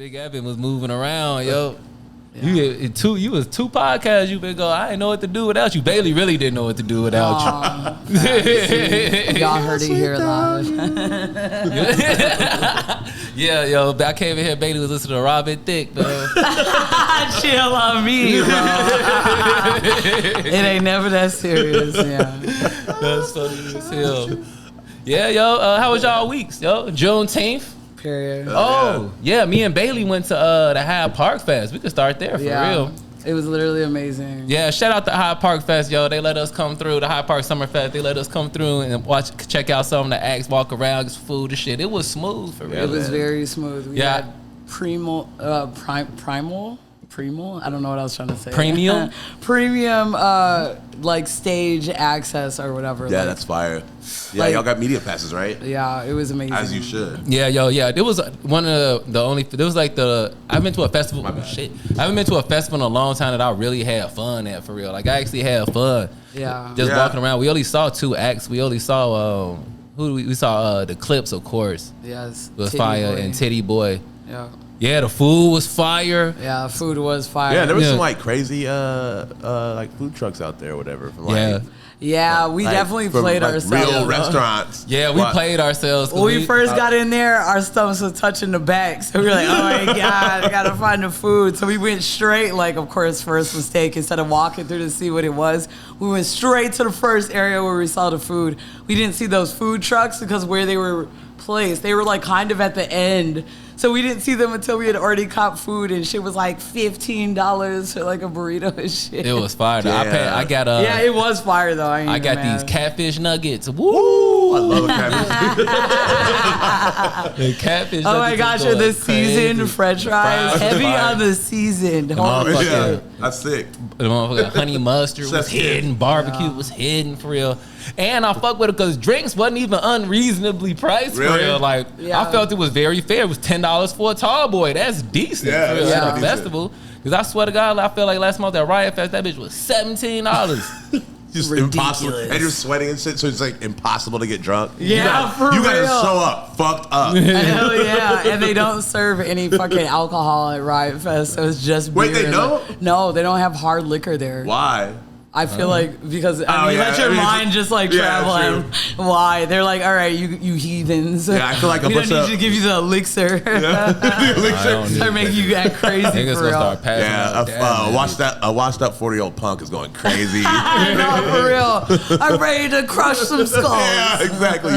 Big Evan was moving around, yo. Yeah. You was two podcasts. You been go. I didn't know what to do without you. Bailey really didn't know what to do without you. Y'all heard it here live. Yeah, yo. I came in here. Bailey was listening to Robin Thicke, man. Chill on me, bro. It ain't never that serious. Yeah. That's funny as hell. Yeah, yo. How was y'all weeks, yo? Juneteenth. Period. Oh, yeah. Me and Bailey went to the Hyde Park Fest. We could start there for real. It was literally amazing. Yeah, shout out to Hyde Park Fest, yo. They let us come through the Hyde Park Summer Fest. They let us come through and check out some of the acts, walk around, get some food and shit. It was smooth for real. It was very smooth. We had primal. I don't know what I was trying to say. Premium? Premium, like stage access or whatever. Yeah, like, that's fire. Yeah, like, y'all got media passes, right? Yeah, it was amazing. As you should. Yeah, yo, yeah. It was one of the only. There was like I've been to a festival. Shit, I haven't been to a festival in a long time that I really had fun at for real. Like I actually had fun. Yeah. Just walking around. We only saw 2 acts. We only saw we saw the Clips, of course. Yes. It was fire and Titty Boy. Yeah. Yeah, the food was fire. Yeah, food was fire. Yeah, there was some like crazy like food trucks out there or whatever. From, like, yeah, we definitely played like ourselves. Real restaurants. Yeah, we played ourselves. When we first got in there, our stomachs was touching the back. So we were like, oh my God, I gotta find the food. So we went straight, like, of course, first mistake, instead of walking through to see what it was, we went straight to the first area where we saw the food. We didn't see those food trucks because where they were placed, they were like kind of at the end. So we didn't see them until we had already copped food, and shit was like $15 for like a burrito and shit. It was fire. Yeah. I got yeah, it was fire though. I got these catfish nuggets. Woo! I love catfish. The catfish. Oh my gosh, are the seasoned French fries heavy on the seasoned? Holy shit. That's sick. The motherfucking honey mustard was hidden, barbecue was hidden for real. And I fuck with it because drinks wasn't even unreasonably priced for real. Like I felt it was very fair. It was $10 for a tall boy. That's decent for real at a festival. Because I swear to God, I feel like last month at Riot Fest, that bitch was $17. Just ridiculous. Impossible. And you're sweating and shit, so it's like impossible to get drunk. Yeah, you gotta show up fucked up. Hell yeah. And they don't serve any fucking alcohol at Riot Fest, so it's just beer. Wait, they don't? No, they don't have hard liquor there. Why? I feel like because let your mind just like travel. And why they're like, all right, you heathens. Yeah, I feel like we don't need to give you the elixir. Start making you act crazy. Niggas for gonna real. start passing out. A washed up 40-year-old punk is going crazy. I know, for real. I'm ready to crush some skulls. Yeah, exactly.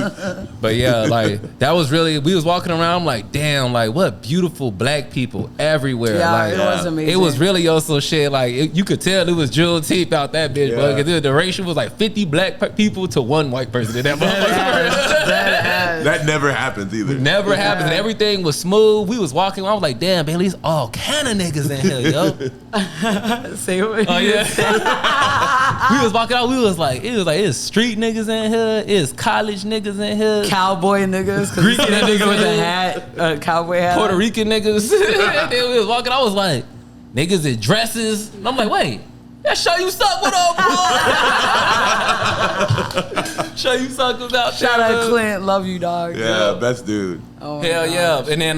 But yeah, like that was really. We was walking around like, damn, like what beautiful black people everywhere. Yeah, like, it was amazing. It was really also shit. Like you could tell it was Juneteenth out that bitch, bro. Because the ratio was like 50 black people to 1 white person in that motherfucker. That never happens either. Never happens. And everything was smooth. We was walking. I was like, damn, man, there's all kind of niggas in here, yo. Say what? Oh yeah. We was walking out. It was like it's street niggas in here. It's college niggas in here. Cowboy niggas. Greek that nigga with a hat, cowboy hat. Puerto Rican niggas. And then we was walking. I was like, niggas in dresses. And I'm like, wait. That show you suck. What up, bro? Show you suck about. Shout out Clint. Love you, dog. Yeah, best dude. Oh hell yeah. And then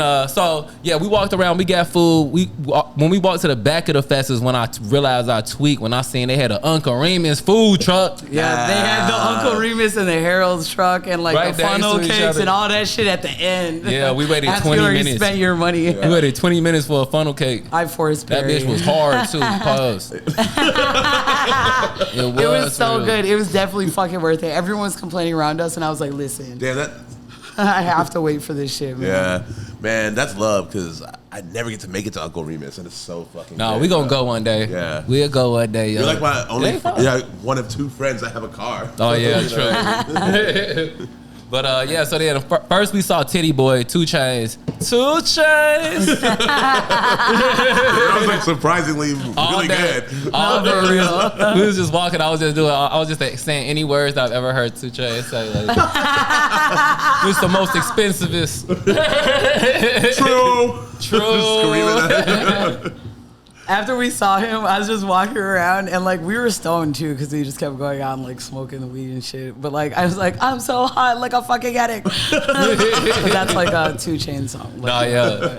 we walked around, we got food. When we walked to the back of the fest is when I realized I tweaked when I seen they had an Uncle Remus food truck. Yeah, they had the Uncle Remus and the Harold's truck and like the funnel cakes and all that shit at the end. Yeah, we waited 20 where minutes. You spent your money. We waited 20 minutes for a funnel cake. I forced That bitch was hard too. Pause. It was so good. It was definitely fucking worth it. Everyone was complaining around us and I was like, listen. Damn, that. I have to wait for this shit, man. Yeah, man, that's love because I never get to make it to Uncle Remus, and it's so fucking. No, we gonna go one day. Yeah, we'll go one day. Yo. You're like my only, one of 2 friends that have a car. Oh yeah, true. But so then first we saw Titty Boy, 2 Chainz. 2 Chainz. That was like surprisingly really good. All day. For real. We was just walking. I was just saying any words I've ever heard 2 Chainz say. Like, it's the most expensivest. True. True. After we saw him, I was just walking around and like we were stoned too because we just kept going out and like smoking the weed and shit. But like I was like, I'm so hot, like a fucking addict. But that's like a 2 Chainz song. Like,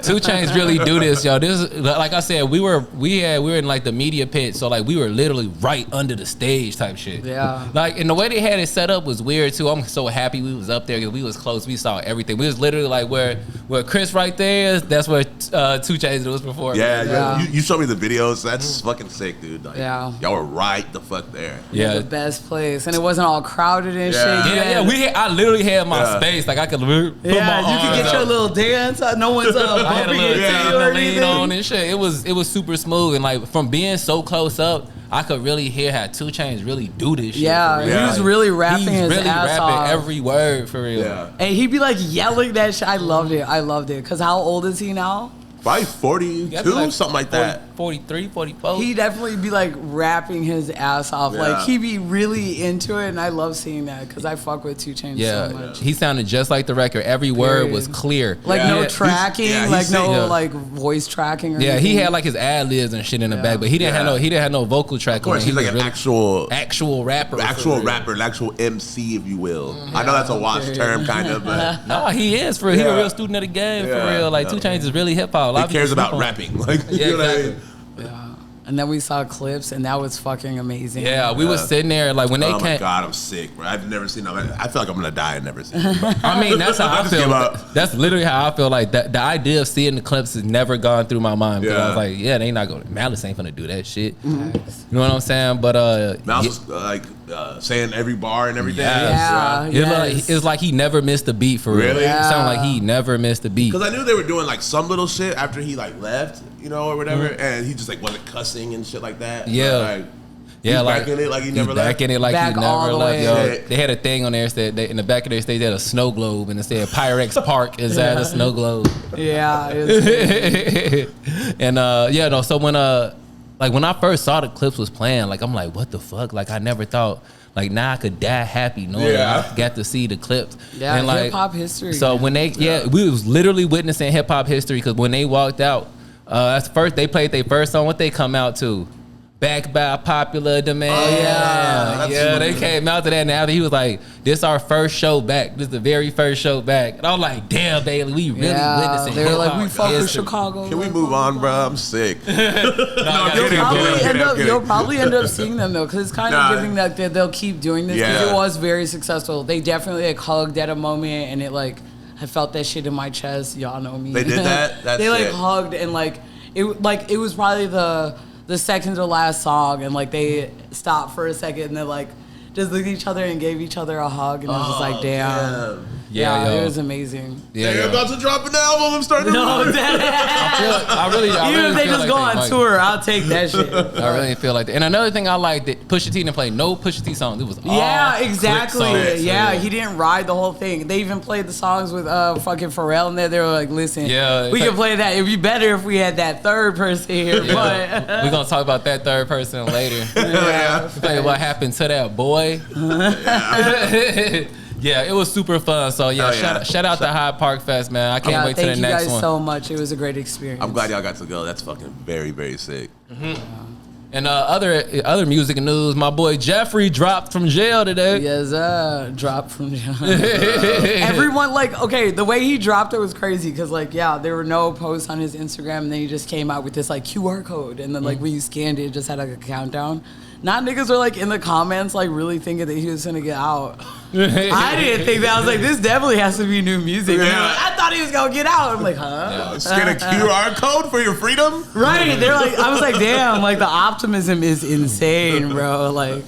2 Chainz really do this, yo. This, like I said, we were in like the media pit, so like we were literally right under the stage type shit. Yeah. Like, and the way they had it set up was weird too. I'm so happy we was up there because we was close. We saw everything. We was literally like where Chris right there is. That's where 2 Chainz was performing. Yeah. You showed me the videos. That's fucking sick, dude. Like, yeah. Y'all were right the fuck there. Yeah. The best place. And it wasn't all crowded and shit. I literally had my space. Like I could put my arms you could get your little dance. No one's I had a bumping little into you or anything. on and shit. It was super smooth. And like from being so close up, I could really hear how 2 Chainz really do this shit. Yeah, he was really rapping his ass off. Every word for real. Yeah. And he'd be like yelling that shit. I loved it. Because how old is he now? Probably 42, like something like that. 43, 44. He definitely be like rapping his ass off. Yeah. Like he be really into it, and I love seeing that because I fuck with 2 Chainz so much. He sounded just like the record. Every word was clear. Like no tracking, like no like voice tracking. Or anything. He had like his ad libs and shit in the back, but he didn't have no vocal track. Of course, he's like an actual rapper, an actual MC, if you will. I know that's a washed term, kind of, but no, he is for real. He a real student of the game for real. Like 2 Chainz is really hip hop. He cares about rapping. Like, you know what I mean? Yeah. And then we saw clips, and that was fucking amazing. Yeah, we was sitting there like when they came. Oh my god, I'm sick, bro. I've never seen them. I feel like I'm gonna die and never see them. I mean, that's how I feel. That's literally how I feel. Like the idea of seeing the clips has never gone through my mind. Because I was like, they ain't not going. Malice ain't gonna do that shit. You know what I'm saying? But Malice was like saying every bar and everything. It's like he never missed a beat for real. Really? It sounded like he never missed a beat. Because I knew they were doing like some little shit after he like left, you know, or whatever, and he just like wasn't cussing and shit like that. Yeah. He's back in it like he never left. Back in it like Back he never left. Yo, Yeah. they had a thing on there that in the back of their stage they had a snow globe and it said Pyrex Park is at a snow globe. Yeah. And so when I first saw the clips was playing, like I'm like, what the fuck? Like I never thought like now I could die happy knowing I got to see the clips. Yeah, and like, hip hop history. So when they we was literally witnessing hip hop history because when they walked out, they played their first song. What they come out to? Back by Popular Demand. They came out to that, and after he was like, "This our first show back. This is the very first show back." And I was like, "Damn, Bailey, we really witnessing." They were like, "We fuck with Chicago." Can we move on, bro? I'm sick. You'll probably end up seeing them though, because it's kind of giving that they'll keep doing this because it was very successful. They definitely like hugged at a moment, and it like I felt that shit in my chest. Y'all know me. They did that. That's they like sick. hugged and like it was probably the second to last song, and like they stopped for a second and they like just looked at each other and gave each other a hug, and it was just like, damn. It was amazing. They're about to drop an album. I'm starting to run. I really Even if they just go on tour, I'll take that shit. I really feel like that. And another thing I like that Pusha T didn't play no Pusha T songs. It was all exactly. clip songs. Yeah, he didn't ride the whole thing. They even played the songs with fucking Pharrell in there. They were like, listen, we can play that. It'd be better if we had that third person here. But we're gonna talk about that third person later. Play what happened to that boy. Yeah, it was super fun. So shout out to Hyde Park Fest, man. I can't wait to the next one. Thank you guys so much. It was a great experience. I'm glad y'all got to go. That's fucking very, very sick. And other music news, my boy Jeffrey dropped from jail today. Yes, dropped from jail. Everyone the way he dropped it was crazy because there were no posts on his Instagram, and then he just came out with this QR code, and then when you scanned it, it just had a countdown. Not niggas were in the comments really thinking that he was gonna get out. I didn't think that. I was like, this definitely has to be new music. I thought he was gonna get out. I'm like, huh? Scan a QR code for your freedom? Right. They're like, I was like, damn, the optimism is insane, bro.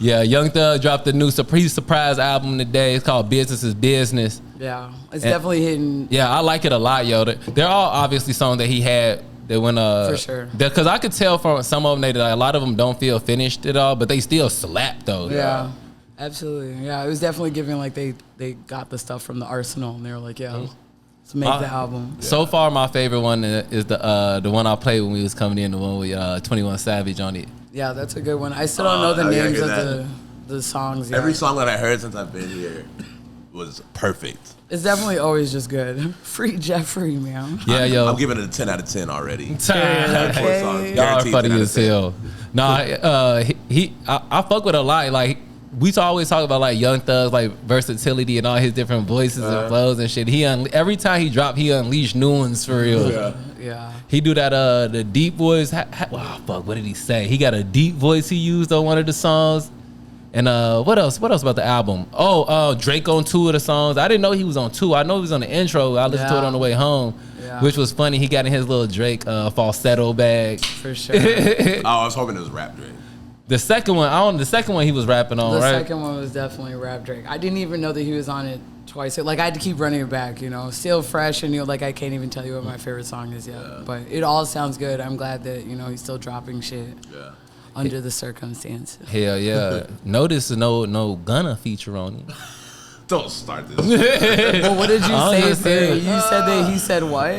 Young Thug dropped a new surprise album today. It's called Business is Business. Yeah, it's definitely hitting. Yeah, I like it a lot, yo. They're all obviously songs that he had. They went for sure, because I could tell from some of them a lot of them don't feel finished at all, but they still slap though. Yeah, absolutely. Yeah, it was definitely giving they got the stuff from the arsenal, and they were like, let's make the album. So far, my favorite one is the one I played when we was coming in, the one with 21 Savage on it. Yeah, that's a good one. I still don't know the names of the songs yet. Every song that I heard since I've been here was perfect. It's definitely always just good. Free Jeffrey, man. Yeah, yo. I'm giving it a 10 out of 10 already. Okay. Y'all are funny as hell. Nah, I fuck with a lot. Like, we always talk about like Young Thug's like versatility and all his different voices and flows and shit. Every time he dropped, he unleashed new ones for real. Yeah. He do that the deep voice. Fuck, what did he say? He got a deep voice he used on one of the songs. And what else? What else about the album? Drake on 2 of the songs. I didn't know he was on 2. I know he was on the intro. I listened to it on the way home, which was funny. He got in his little Drake falsetto bag. For sure. I was hoping it was rap Drake. The second one he was rapping on, right? The second one was definitely rap Drake. I didn't even know that he was on it twice. Like, I had to keep running it back, you know. Still fresh, and like I can't even tell you what my favorite song is yet. But it all sounds good. I'm glad that he's still dropping shit. Yeah. Under the circumstances. Hell yeah. Notice no Gunna feature on it. Don't start this. Well, what did you say, Barry? You said that he said what?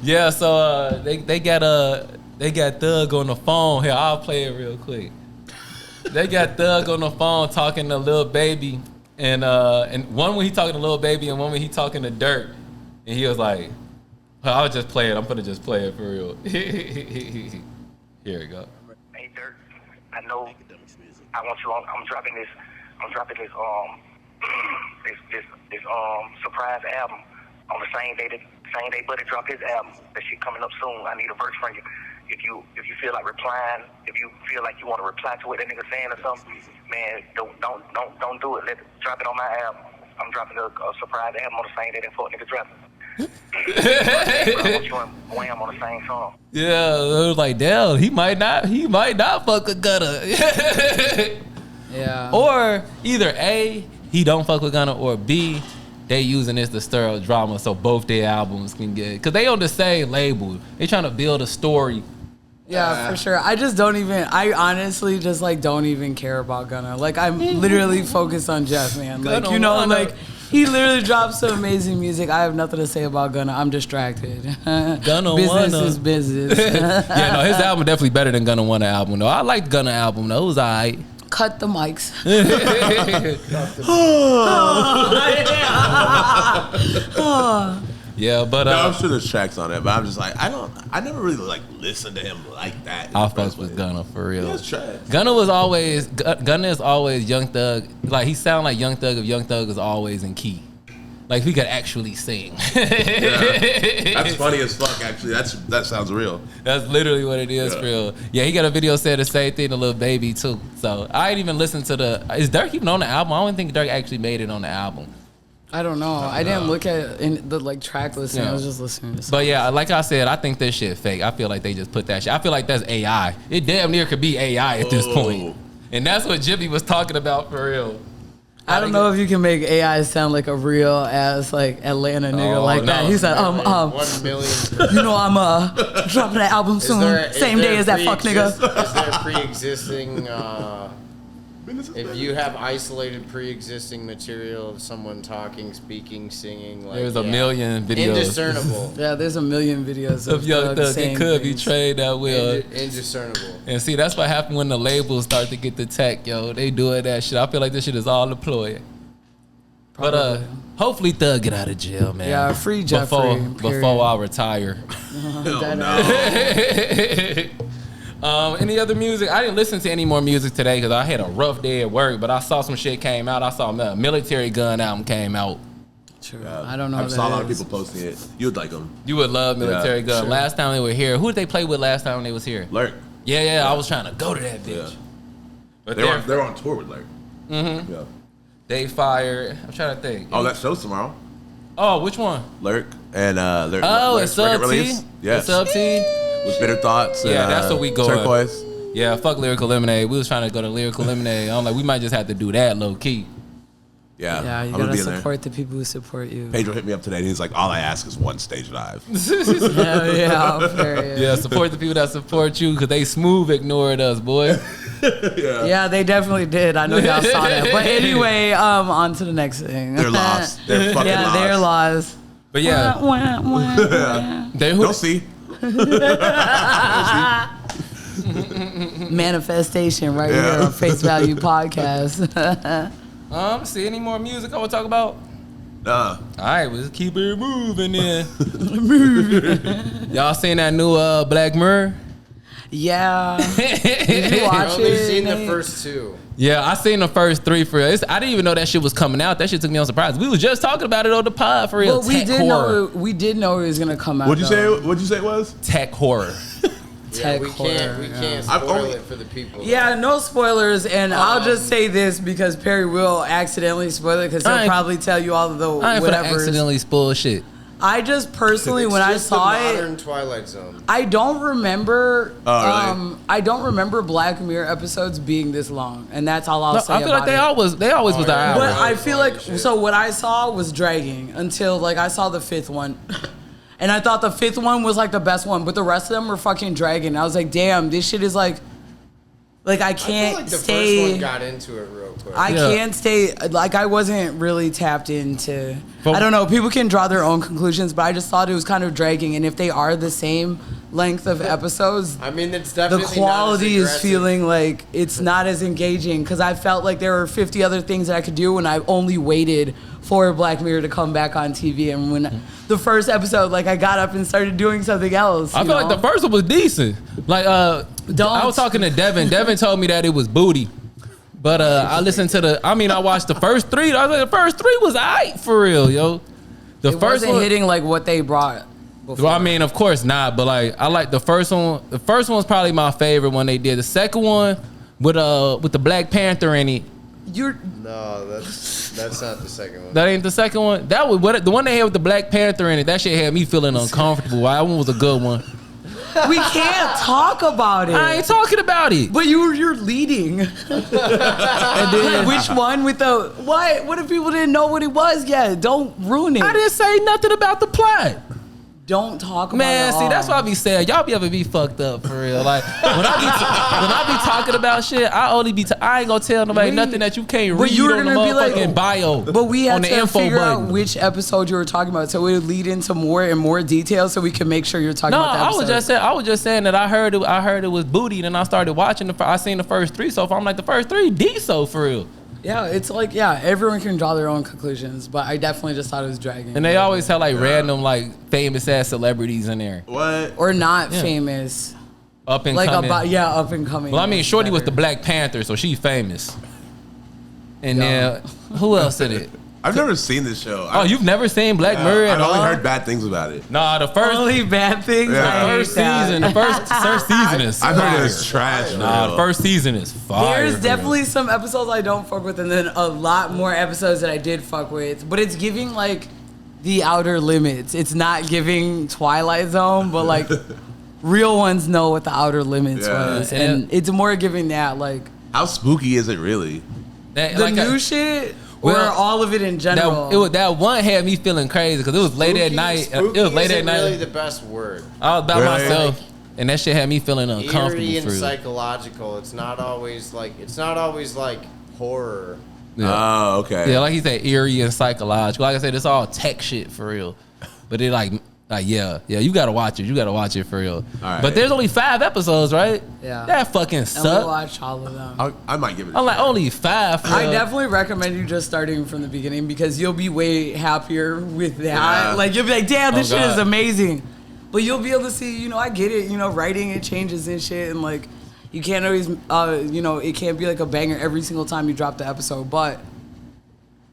Yeah, so they got Thug on the phone. Here, I'll play it real quick. They got Thug on the phone talking to Lil Baby, and one when he talking to Lil Baby and one when he talking to Dirk, and he was like, "I'll just play it. I'm gonna just play it for real." Here we go. Hey Dirk, I know I want you on. I'm dropping this surprise album on the same day Buddy dropped his album. That shit coming up soon. I need a verse from you. If you feel like replying, if you feel like you want to reply to what that nigga saying or something, man, don't do it. Drop it on my album. I'm dropping a surprise album on the same day that fuck nigga dropping. Wham on the same song. Yeah, it was like, damn, he might not fuck with Gunna. Yeah. Or either A, he don't fuck with Gunna, or B, they using this to stir up drama so both their albums can get, because they on the same label. They trying to build a story. Yeah, for sure. I honestly just like don't even care about Gunna. Like, I'm literally focused on Jeff, man. Like, like he literally drops some amazing music. I have nothing to say about Gunna. I'm distracted. Gunna business is business. Yeah, no, his album definitely better than Gunna Wanna album though. I like Gunna album though. It was alright. Cut the mics. Yeah, but no, I'm sure there's tracks on it, but I'm just like, I never really like listened to him like that. I fuck with Gunna for real. That's trash. Gunna is always Young Thug. Like, he sound like Young Thug if Young Thug is always in key. Like, he could actually sing. Yeah. That's funny as fuck, actually. That sounds real. That's literally what it is, for real. Yeah, he got a video saying the same thing to Lil Baby, too. So, I ain't even listened to is Dirk even on the album? I don't think Dirk actually made it on the album. I don't know. I didn't look at in the track listing. I was just listening to songs. But yeah, like I said, I think this shit fake. I feel like they just put that shit. I feel like that's AI. It damn near could be AI at this point. And that's what Jimmy was talking about for real. I don't know if you can make AI sound like a real ass like Atlanta nigga like that. He said, 1 million. You know, I'm dropping that album soon. Same day as that fuck nigga. Is there pre-existing? If you have isolated pre-existing material of someone talking, speaking, singing, like, there's a million videos. Indiscernible. Yeah, there's a million videos of Young Thug. It could be trained that well. Indiscernible. And see, that's what happened when the labels start to get the tech, yo. They doing that shit. I feel like this shit is all deployed. But hopefully Thug get out of jail, man. Yeah, free Jeffrey. Before I retire. Any other music? I didn't listen to any more music today because I had a rough day at work, but I saw some shit came out. I saw a Military Gun album came out. True. I don't know. I saw a lot of people posting it. You would like them. You would love Military Gun. Sure. Last time they were here, who did they play with last time they was here? Lurk. Yeah. I was trying to go to that bitch. Yeah. But they're on tour with Lurk. Mm-hmm. Yeah. They fired. I'm trying to think. Oh, that show's tomorrow. Oh, which one? Lurk and Lurk. Oh, it's Sub T. Yes. It's Sub T. With Bitter Thoughts. Yeah, that's what we go. Turquoise. Yeah, fuck Lyrical Lemonade. We was trying to go to Lyrical Lemonade. I'm like, we might just have to do that low key. Yeah, you gotta support the people who support you. Pedro hit me up today and he's like, all I ask is one stage dive. Yeah, support the people that support you because they smooth ignored us, boy. Yeah, they definitely did. I know y'all saw that. But anyway, on to the next thing. They're lost. They're fucking lost. Yeah, they're lost. But yeah. Don't see. Manifestation right here on Face Value Podcast. See any more music I want to talk about? Nah. All right, let's keep it moving then. Y'all seen that new Black Mirror? Yeah. Did you watch I've only it? seen the Nate? first 2. Yeah, I seen the first 3 for real. I didn't even know that shit was coming out. That shit took me on surprise. We was just talking about it on the pod for real. Well, we did know it was gonna come out. What'd you say it was? Tech horror. Yeah, we can't spoil it for the people. Yeah, no spoilers, and I'll just say this because Perry will accidentally spoil it because he'll probably tell you all of the I ain't whatever. finna accidentally spoil shit. I just personally, when I saw the it, modern Twilight Zone. I don't remember. Really? I don't remember Black Mirror episodes being this long, and that's all I'll say. I feel like they always was the hour. But I feel like so what I saw was dragging until like I saw the 5th one. And I thought the 5th one was like the best one, but the rest of them were fucking dragging. I was like, damn, this shit is like I can't I feel like the stay. first one got into it real quick. I can't stay. Like I wasn't really tapped into. I don't know. People can draw their own conclusions, but I just thought it was kind of dragging. And if they are the same length of episodes, I mean, it's the definitely quality not is feeling like it's not as engaging because I felt like there were 50 other things that I could do, and I only waited for Black Mirror to come back on TV. And when the first episode, like I got up and started doing something else. I feel like the first one was decent. Like I was talking to Devin. Devin told me that it was booty. But I listened to I watched the first 3. I was like, the first 3 was aight for real, yo. The it first wasn't one hitting like what they brought before. Well, I mean, of course not, but like I like the first one. The first one's probably my favorite one they did. The second one with the Black Panther in it. No, that's not the second one. That ain't the second one. That was the one they had with the Black Panther in it. That shit had me feeling uncomfortable. That one was a good one. We can't talk about it. I ain't talking about it. But you're leading. And then, like, which one with the what? What if people didn't know what it was yet? Don't ruin it. I didn't say nothing about the plot. Don't talk about it. Man, see, that's why I be saying y'all be ever be fucked up for real. Like when I be talking about shit, I only be I ain't gonna tell nobody nothing that you can't read on the motherfucking bio. But we had on the to info figure button. out which episode you were talking about, so it would lead into more and more details, so we can make sure you're talking about the episode. I was just saying that I heard it was booty, and I started watching I seen the first 3 so far. I'm like the first 3 decent for real. Yeah, it's like everyone can draw their own conclusions, but I definitely just thought it was dragging. And they always have like random like famous ass celebrities in there. What? Or not famous. Up and like coming. Up and coming. Well, I mean, Shorty was the Black Panther, so she's famous. And then who else in it? I've never seen this show. You've never seen Black Mirror at all? I've only heard bad things about it. Nah, the first only bad things. Yeah. The first season is fire. I've heard it was trash. Nah, the first season is fire. There's definitely some episodes I don't fuck with, and then a lot more episodes that I did fuck with. But it's giving like the Outer Limits. It's not giving Twilight Zone, but like real ones know what the Outer Limits was, and it's more giving that like. How spooky is it really? The new shit. Or all of it in general. That one had me feeling crazy because it was late at night. It was late at night. Really the best word. I was by myself, and that shit had me feeling uncomfortable. Eerie and psychological. It's not always like horror. Yeah. Oh, okay. Yeah, like he said, eerie and psychological. Like I said, it's all tech shit for real. But it like you gotta watch it. You gotta watch it for real. Right. But there's only 5 episodes, right? Yeah. That fucking sucks. And we watch all of them. I might give it. I'm like only 5. I definitely recommend you just starting from the beginning because you'll be way happier with that. Yeah. Like you'll be like, damn, this shit is amazing. But you'll be able to see, I get it. Writing it changes and shit, and like you can't always, it can't be like a banger every single time you drop the episode, but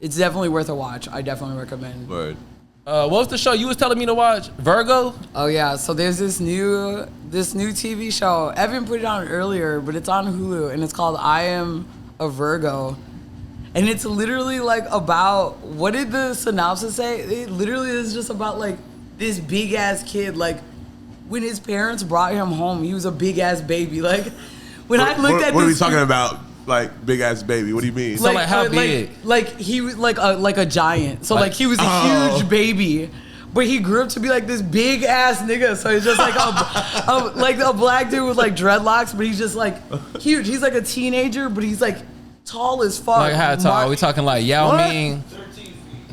it's definitely worth a watch. I definitely recommend. Word. What was the show you was telling me to watch? Virgo? Oh yeah, so there's this new TV show. Evan put it on earlier, but it's on Hulu and it's called I Am a Virgo. And it's literally like about, what did the synopsis say? It literally is just about like this big ass kid, like when his parents brought him home, he was a big ass baby. Like when I looked at what are we talking about? Like big ass baby. What do you mean? So like how big? Like he was like a giant. So like he was a huge baby, but he grew up to be like this big ass nigga. So he's just like a black dude with like dreadlocks, but he's just like huge. He's like a teenager, but he's like tall as fuck. Like how tall? Are we talking like Yao Ming?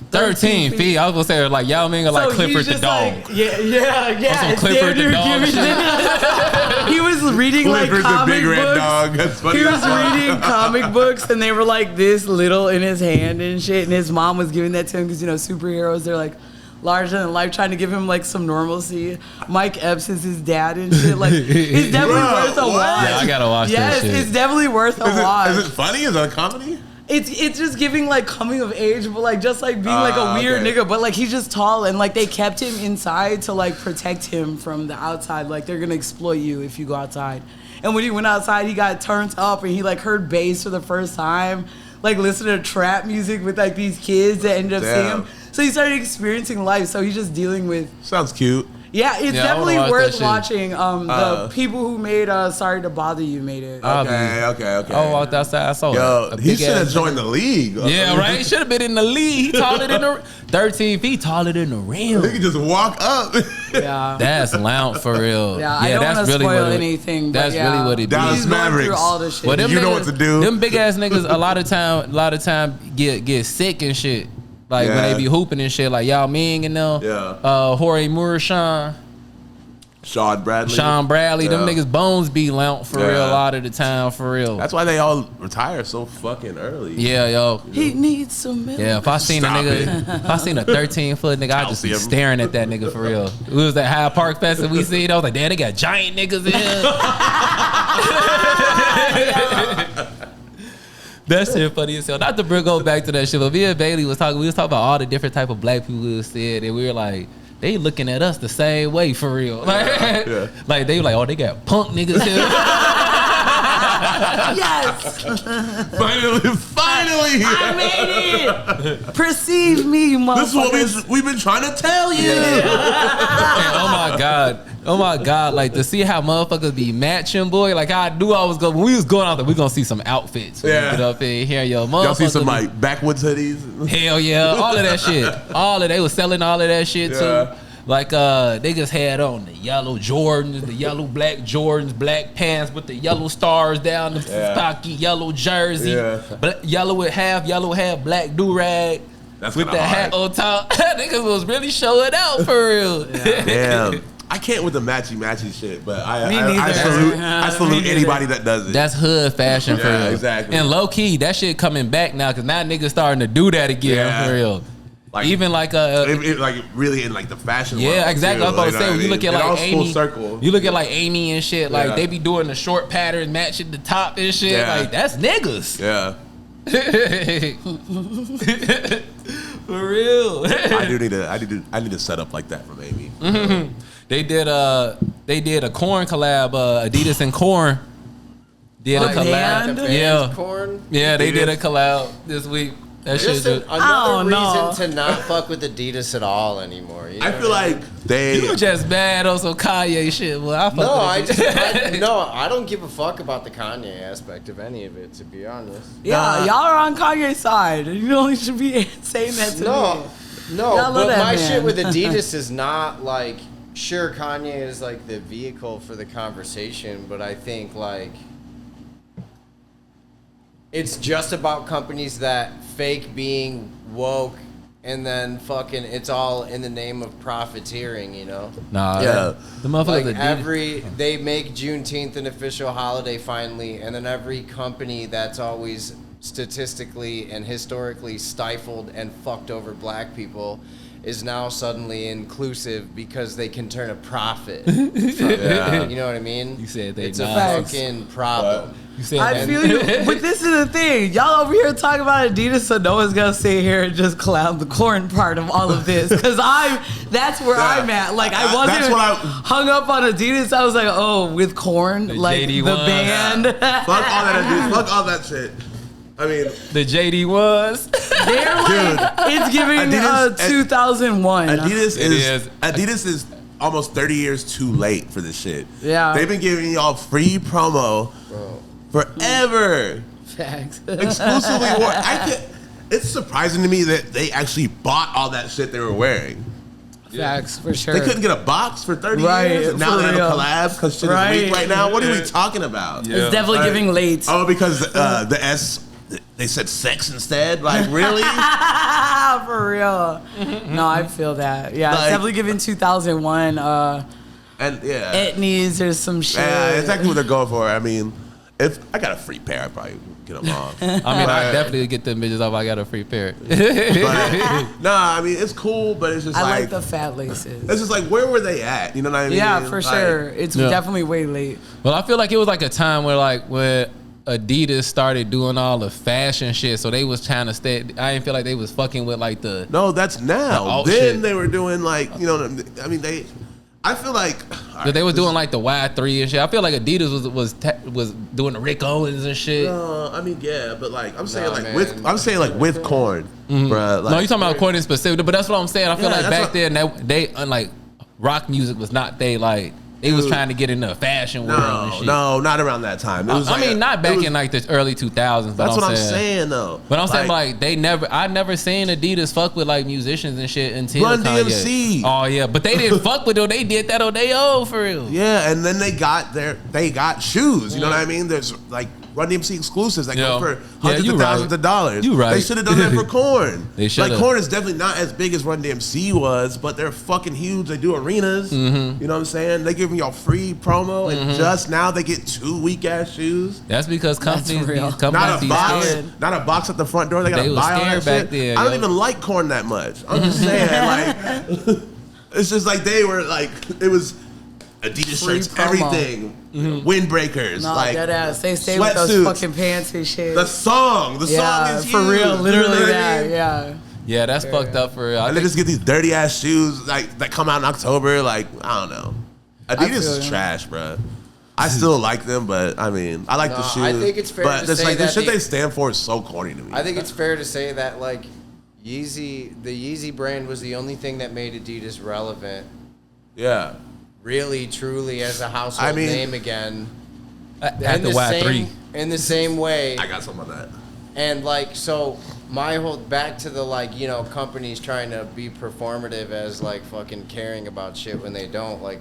13 feet. I was gonna say like Yao Ming or like Clifford the dog. Like, yeah. Clifford the dog shit. He was reading like comic books. That's funny. He was reading comic books, and they were like this little in his hand and shit. And his mom was giving that to him because superheroes, they're like larger than life, trying to give him like some normalcy. Mike Epps is his dad and shit. Like, it's definitely worth a watch. Yeah, I gotta watch that shit. Yes, it's definitely worth a watch. Is it funny? Is it a comedy? It's just giving like coming of age, but like just like being like a weird nigga, but like he's just tall, and like they kept him inside to like protect him from the outside. Like they're gonna exploit you if you go outside. And when he went outside, he got turned up and he like heard bass for the first time, like listening to trap music with like these kids that ended up seeing him. So he started experiencing life. So he's just dealing with. Sounds cute. Yeah, it's definitely worth watching. The people who made Sorry to Bother You made it. Okay. I walked outside, I saw it. He should have joined the league. Yeah, right? He should have been in the league. He taller than the 13 feet, taller than the rim. He could just walk up. Yeah. That's lounge for real. Yeah, I don't want to spoil anything. That's really what it Dallas Mavericks. All this shit. Well, you know what to do. Them big ass niggas a lot of time get sick and shit. Like when they be hooping and shit, like Yao Ming and them. Yeah. Jorge Murashan. Sean Bradley. Them niggas bones be lount for real a lot of the time, for real. That's why they all retire so fucking early. Yeah, yo. He needs some milk. Yeah, if I seen a 13-foot nigga, I'd just be staring at that nigga for real. It was that Hyde Park Fest that we seen. I was like, damn, they got giant niggas in here. That shit funny as hell. Not to go back to that shit, but me and Bailey we was talking about all the different type of black people we said, and we were like, they looking at us the same way for real. Like, like they were like, oh, they got punk niggas here. Yes. Finally. I made it. Perceive me, motherfuckers. This is what we've been trying to tell you. Oh my God. Like to see how motherfuckers be matching, boy. Like I knew I was going, when we was going out there, we gonna see some outfits. Get up in here, yo. Y'all see some like backwoods hoodies? Hell yeah. All of that shit. They was selling all of that shit too. Like they just had on the yellow Jordans, the yellow black Jordans, black pants with the yellow stars down the stocky yellow jersey, yellow half, black do-rag with the hat on top. Niggas was really showing out for real. Damn. I can't with the matchy shit, but I salute anybody that does it. That's hood fashion for real. Exactly. And low key, that shit coming back now because now niggas starting to do that again for real. Like, even like like really in like the fashion world. Yeah, exactly. Too. I was about to say, when you look at like Amy, circle. You look at like Amy and shit, like they be doing the short pattern matching the top and shit. Yeah. Like that's niggas. Yeah. For real. I need to set up like that from Amy. Mm-hmm. They did a Korn collab. Adidas and Korn did a collab. Yeah. Korn? Yeah, they did a collab this week. That shit another reason to not fuck with Adidas at all anymore. You know I feel like you just bad on some Kanye shit. Well, I don't give a fuck about the Kanye aspect of any of it, to be honest. Yeah, y'all are on Kanye's side. You only should be saying that to me. No, but my shit with Adidas is not like, sure, Kanye is like the vehicle for the conversation, but I think like it's just about companies that fake being woke and then fucking it's all in the name of profiteering, you know? Nah, the motherfuckers like they make Juneteenth an official holiday finally, and then every company that's always statistically and historically stifled and fucked over black people is now suddenly inclusive because they can turn a profit. You know what I mean? You said it's a fucking problem. I feel you, but this is the thing. Y'all over here talking about Adidas, so no one's gonna sit here and just clown the Korn part of all of this. Because that's where I'm at. Like I wasn't hung up on Adidas. I was like, oh, with Korn, like JD the band. Fuck all that Adidas. Fuck all that shit. I mean, the JD was. They're like, it's giving Adidas, 2001. Adidas is almost 30 years too late for this shit. Yeah, they've been giving y'all free promo forever. Facts. Exclusively worn. It's surprising to me that they actually bought all that shit they were wearing. Facts, for sure. They couldn't get a box for 30 years. And now they have a collab because shit is weak right now. What are we talking about? Yeah. It's definitely giving late. Oh, because the S, they said sex instead? Like, really? For real. No, I feel that. Yeah, it's definitely giving 2001. And yeah, Etnies or some shit. Yeah, exactly what they're going for. I mean, if I got a free pair, I'd probably get them off. I mean, I definitely get them bitches off. I got a free pair. I mean, it's cool, but it's just I like the fat laces. It's just like, where were they at? You know what I mean? Yeah, for sure. It's definitely way late. Well, I feel like it was like a time where Adidas started doing all the fashion shit, so they was trying to stay. I didn't feel like they was fucking with like the. No, that's now. Then shit. They were doing like, you know, I mean, I feel like they was doing like the Y3 and shit. I feel like Adidas was doing the Rick Owens and shit. No, I mean, yeah, but like I'm saying with corn, bro. Like, no, you talking about corn in specific, but that's what I'm saying. I feel like back then they unlike rock music was not like. They was trying to get into fashion world and shit. No, not around that time. It was not back in like the early 2000s. That's what I'm saying though. But I'm saying like I never seen Adidas fuck with like musicians and shit until Run DMC. Oh yeah, but they didn't fuck with them. They did that on their own for real. Yeah, and then they got shoes. You know what I mean? There's like Run DMC exclusives that go for hundreds of thousands of dollars. You right. They should have done that for Korn. They should. Like Korn is definitely not as big as Run DMC was, but they're fucking huge. They do arenas. Mm-hmm. You know what I'm saying? They giving y'all free promo, and just now they get 2 weak ass shoes. That's because companies not a box at the front door. They got to buy all that shit. Then, I don't even like Korn that much. I'm just saying, like, it's just like they were like it was. Adidas shirts, everything, windbreakers, like dead ass. They stay with those fucking pants and shit. The song is huge. For real, literally that. Yeah, that's fucked up for real. And they just get these dirty ass shoes like that come out in October. Like I don't know, Adidas is trash, bro. I still like them, but I mean, I like the shoes. I think it's fair to say like, that the shit they stand for is so corny to me. I think it's fair to say that like the Yeezy brand was the only thing that made Adidas relevant. Yeah. Really, truly, as a household name again. At the Y3. In the same way. I got some on that. And, like, so my whole, back to the, like, you know, companies trying to be performative as, like, fucking caring about shit when they don't. Like,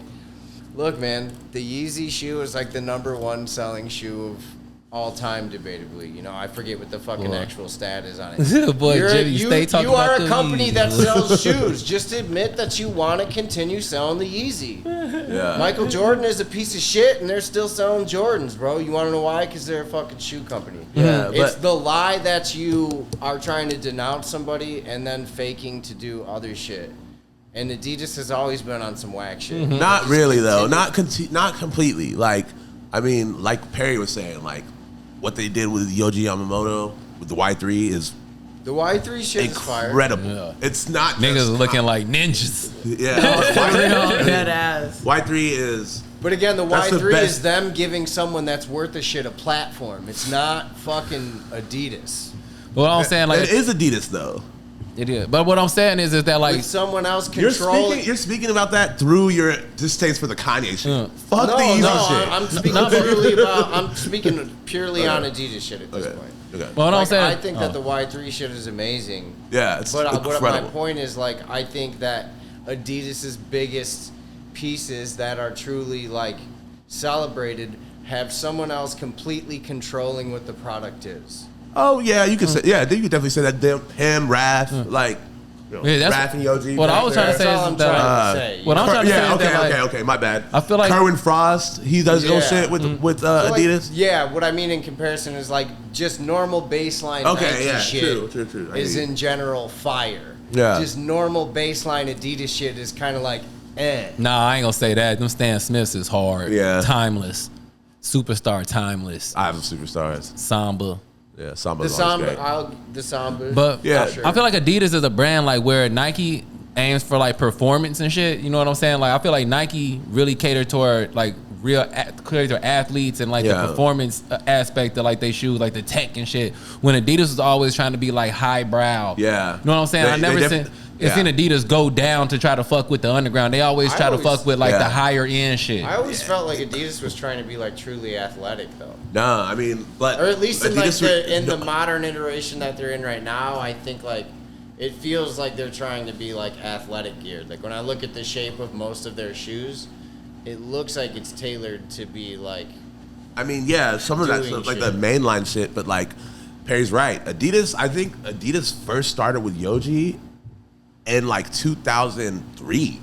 look, man, the Yeezy shoe is, like, the #1 selling shoe of all time, debatably. You know, I forget what the fucking actual stat is on it. Boy, Jimmy, stay talking about You are a company that sells shoes. Just admit that you want to continue selling the Yeezy. Yeah. Michael Jordan is a piece of shit, and they're still selling Jordans, bro. You want to know why? Because they're a fucking shoe company. Yeah, it's the lie that you are trying to denounce somebody and then faking to do other shit. And Adidas has always been on some whack shit. Not really, though. Not completely. Like, I mean, like Perry was saying, like, what they did with Yohji Yamamoto with the Y3 is the Y3 shit is fire. Incredible. Yeah. It's not niggas looking like ninjas. Yeah. Dead ass. Y3 is. But again, the Y3 is them giving someone that's worth a shit a platform. It's not fucking Adidas. Well, I'm saying like it is Adidas though. It is. But what I'm saying is that like with someone else controlling. You're speaking about that through your distaste for the Kanye shit. Fuck the Yeezy shit. I'm speaking purely on Adidas shit at this point. Okay. Well, like, I think that the Y3 shit is amazing. Yeah, it's incredible. But my point is like I think that Adidas's biggest pieces that are truly like celebrated have someone else completely controlling what the product is. Oh yeah, you could say you could definitely say that him, Raph, like you know, Raph and Yohji. What I was trying to say is that what I'm trying to say is that okay, my bad. I feel like Kerwin Frost, he does ill shit with Adidas. Yeah, what I mean in comparison is like just normal baseline Nike shit true. is in general fire. Yeah, just normal baseline Adidas shit is kind of like Nah, I ain't gonna say that. Them Stan Smiths is hard. Yeah, timeless, superstar, timeless. I have superstars. Samba. Yeah, Samba. The Samba. But yeah, I feel like Adidas is a brand like where Nike aims for like performance and shit. You know what I'm saying? Like I feel like Nike really cater toward like cater to athletes and like the performance aspect of like they shoes, like the tech and shit. When Adidas was always trying to be like highbrow. Yeah, you know what I'm saying? I never seen Adidas go down to try to fuck with the underground. They always try to fuck with like the higher end shit. I always felt like Adidas was trying to be like truly athletic though. Nah, I mean, but or at least in like the modern iteration that they're in right now, I think like it feels like they're trying to be like athletic geared. Like when I look at the shape of most of their shoes, it looks like it's tailored to be like. I mean, yeah, some of that's like the mainline shit, but like Perry's right. Adidas, I think Adidas first started with Yohji in like 2003.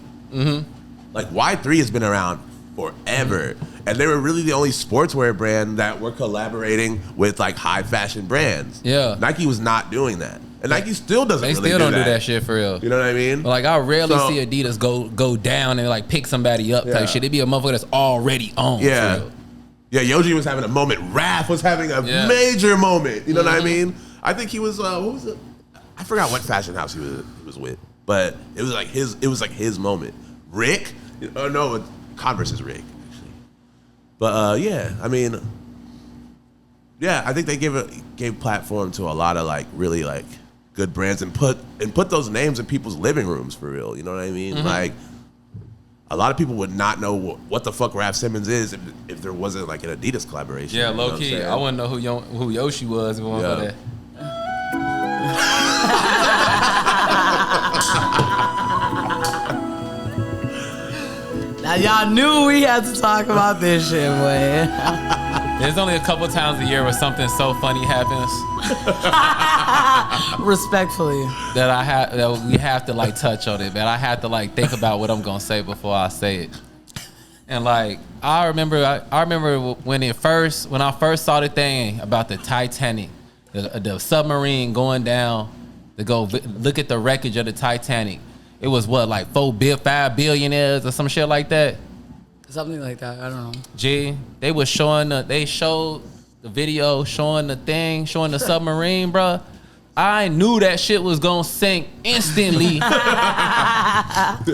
Like Y3 has been around forever, and they were really the only sportswear brand that were collaborating with like high fashion brands. Yeah, Nike was not doing that, and Nike still doesn't. They really still don't do that. that shit for real. You know what I mean? Like I rarely see Adidas go down and like pick somebody up type shit. It'd be a motherfucker that's already on. Yeah, for real. Yeah. Yoji was having a moment. Raph was having a major moment. You know what I mean? I think he was. What was it? I forgot what fashion house he was with, but it was like his moment. Rick? Oh no, Converse is Rick. But yeah, I mean, yeah, I think they gave platform to a lot of like really like good brands and put those names in people's living rooms for real. You know what I mean? Like a lot of people would not know what the fuck Raph Simmons is if there wasn't like an Adidas collaboration. Yeah, low key, I wouldn't know who Yoshi was if it wasn't for that. Now y'all knew we had to talk about this shit, boy. There's only a couple times a year where something so funny happens. Respectfully. That we have to like touch on it, man. I have to like think about what I'm gonna say before I say it. And like I remember when I first saw the thing about the Titanic, the submarine going down to go look at the wreckage of the Titanic. It was what, like 5 billionaires or some shit like that? Something like that. I don't know. They showed the video showing the submarine, bruh. I knew that shit was gonna sink instantly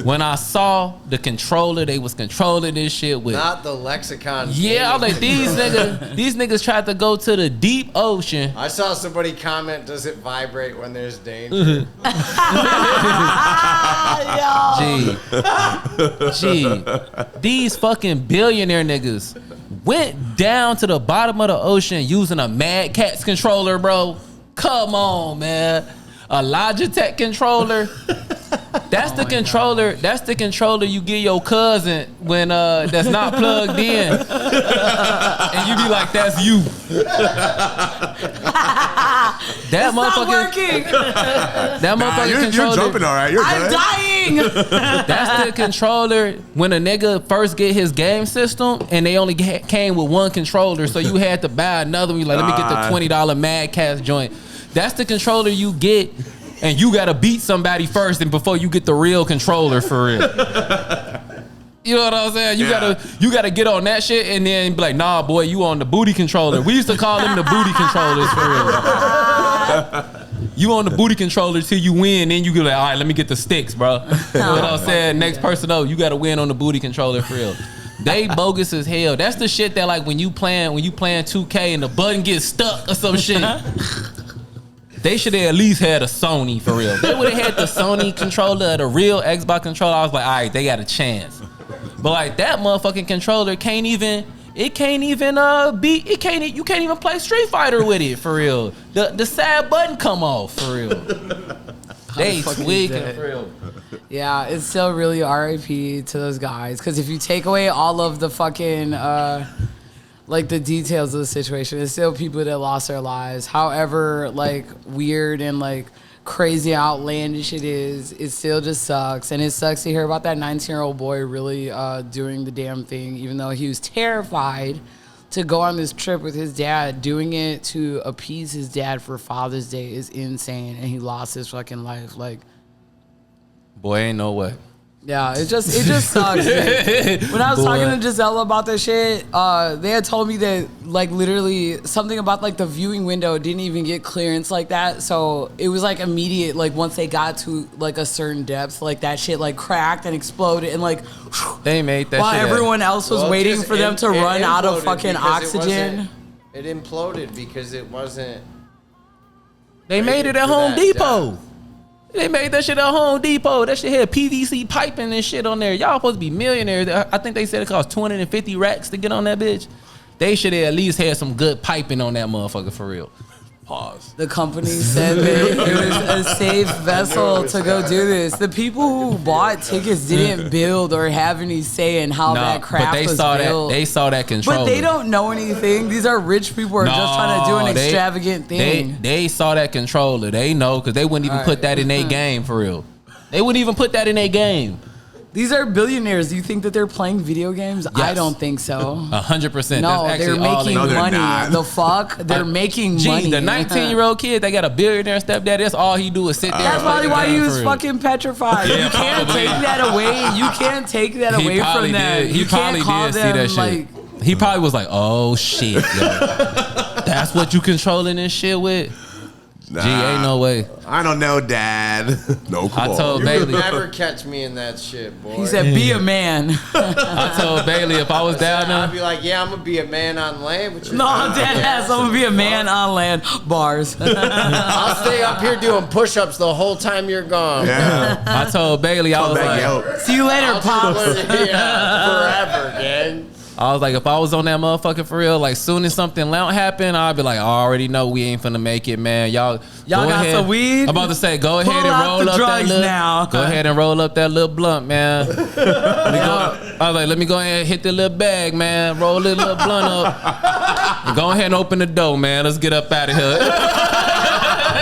when I saw the controller. They was controlling this shit with not the lexicon. Yeah, I was like, these niggas tried to go to the deep ocean. I saw somebody comment, "Does it vibrate when there's danger?" Gee, these fucking billionaire niggas went down to the bottom of the ocean using a MadKatz controller, bro. Come on, man. A Logitech controller. That's the controller. God. That's the controller you give your cousin when that's not plugged in, and you be like, "That's you." That motherfucker. Not working. That motherfucker controller. You're jumping all right. You're I'm good. dying. That's the controller when a nigga first get his game system and they only came with one controller, so you had to buy another one. You like, let me get the $20 MadKatz joint. That's the controller you get, and you gotta beat somebody first, and before you get the real controller for real. You know what I'm saying? You gotta get on that shit, and then be like, nah, boy, you on the booty controller. We used to call them the booty controllers for real. You on the booty controller till you win, then you get like, all right, let me get the sticks, bro. You know what I'm saying? Next person up, you gotta win on the booty controller for real. They bogus as hell. That's the shit that like when you playing 2K and the button gets stuck or some shit. They should have at least had a Sony for real. They would have had the Sony controller, the real Xbox controller. I was like, all right, they got a chance. But like that motherfucking controller you can't even play Street Fighter with it for real. The side button come off for real. They tweaking for real. Yeah, it's still really RIP to those guys. Because if you take away all of the fucking like the details of the situation, it's still people that lost their lives. However, like weird and like crazy outlandish it is, it still just sucks. And it sucks to hear about that 19-year-old boy really doing the damn thing, even though he was terrified to go on this trip with his dad. Doing it to appease his dad for Father's Day is insane, and he lost his fucking life. Like, boy, ain't no way. Yeah, it just sucks. When I was talking to Gisela about this shit, they had told me that like literally something about like the viewing window didn't even get clearance like that. So it was like immediate. Like once they got to like a certain depth, like that shit like cracked and exploded and like they made that. While shit everyone else was waiting for them to run out of fucking oxygen. It imploded because it wasn't. They made it at Home Depot. They made that shit at Home Depot. That shit had PVC piping and shit on there. Y'all supposed to be millionaires. I think they said it cost 250 racks to get on that bitch. They should have at least had some good piping on that motherfucker for real. Pause. The company said that it was a safe vessel to go do this. The people who bought tickets didn't build or have any say in how that craft was built. They saw that controller. But they don't know anything. These are rich people who are just trying to do an extravagant thing. They saw that controller. They know because they wouldn't even put that in their game for real. They wouldn't even put that in their game. These are billionaires. Do you think that they're playing video games? Yes. I don't think so. 100%. No, they're making money. The fuck? They're making money. The 19-year-old kid, they got a billionaire stepdad. That's all he do is sit there. That's probably why he was fucking petrified. Yeah, you can't take that away. You can't take that away from them. He probably did see that shit. He probably was like, oh shit, yo. That's what you controlling this shit with? Nah, ain't no way. I don't know, Dad. No, I told Bailey. You'll never catch me in that shit, boy. He said, be a man. I told Bailey if I was down there. I'd be like, yeah, I'm going to be a man on land. No, deadass, I'm going to be a man on land. Bars. I'll stay up here doing push-ups the whole time you're gone. Yeah. I told Bailey, I was like, see you later, Pops. Forever, gang. I was like, if I was on that motherfucker for real, like soon as something loud happened, I'd be like, I already know we ain't finna make it, man. Y'all got ahead. Some weed? I'm about to say, go ahead and roll up that little. Now. Go ahead and roll up that little blunt, man. I was like, let me go ahead and hit the little bag, man. Roll this little blunt up. And go ahead and open the door, man. Let's get up out of here.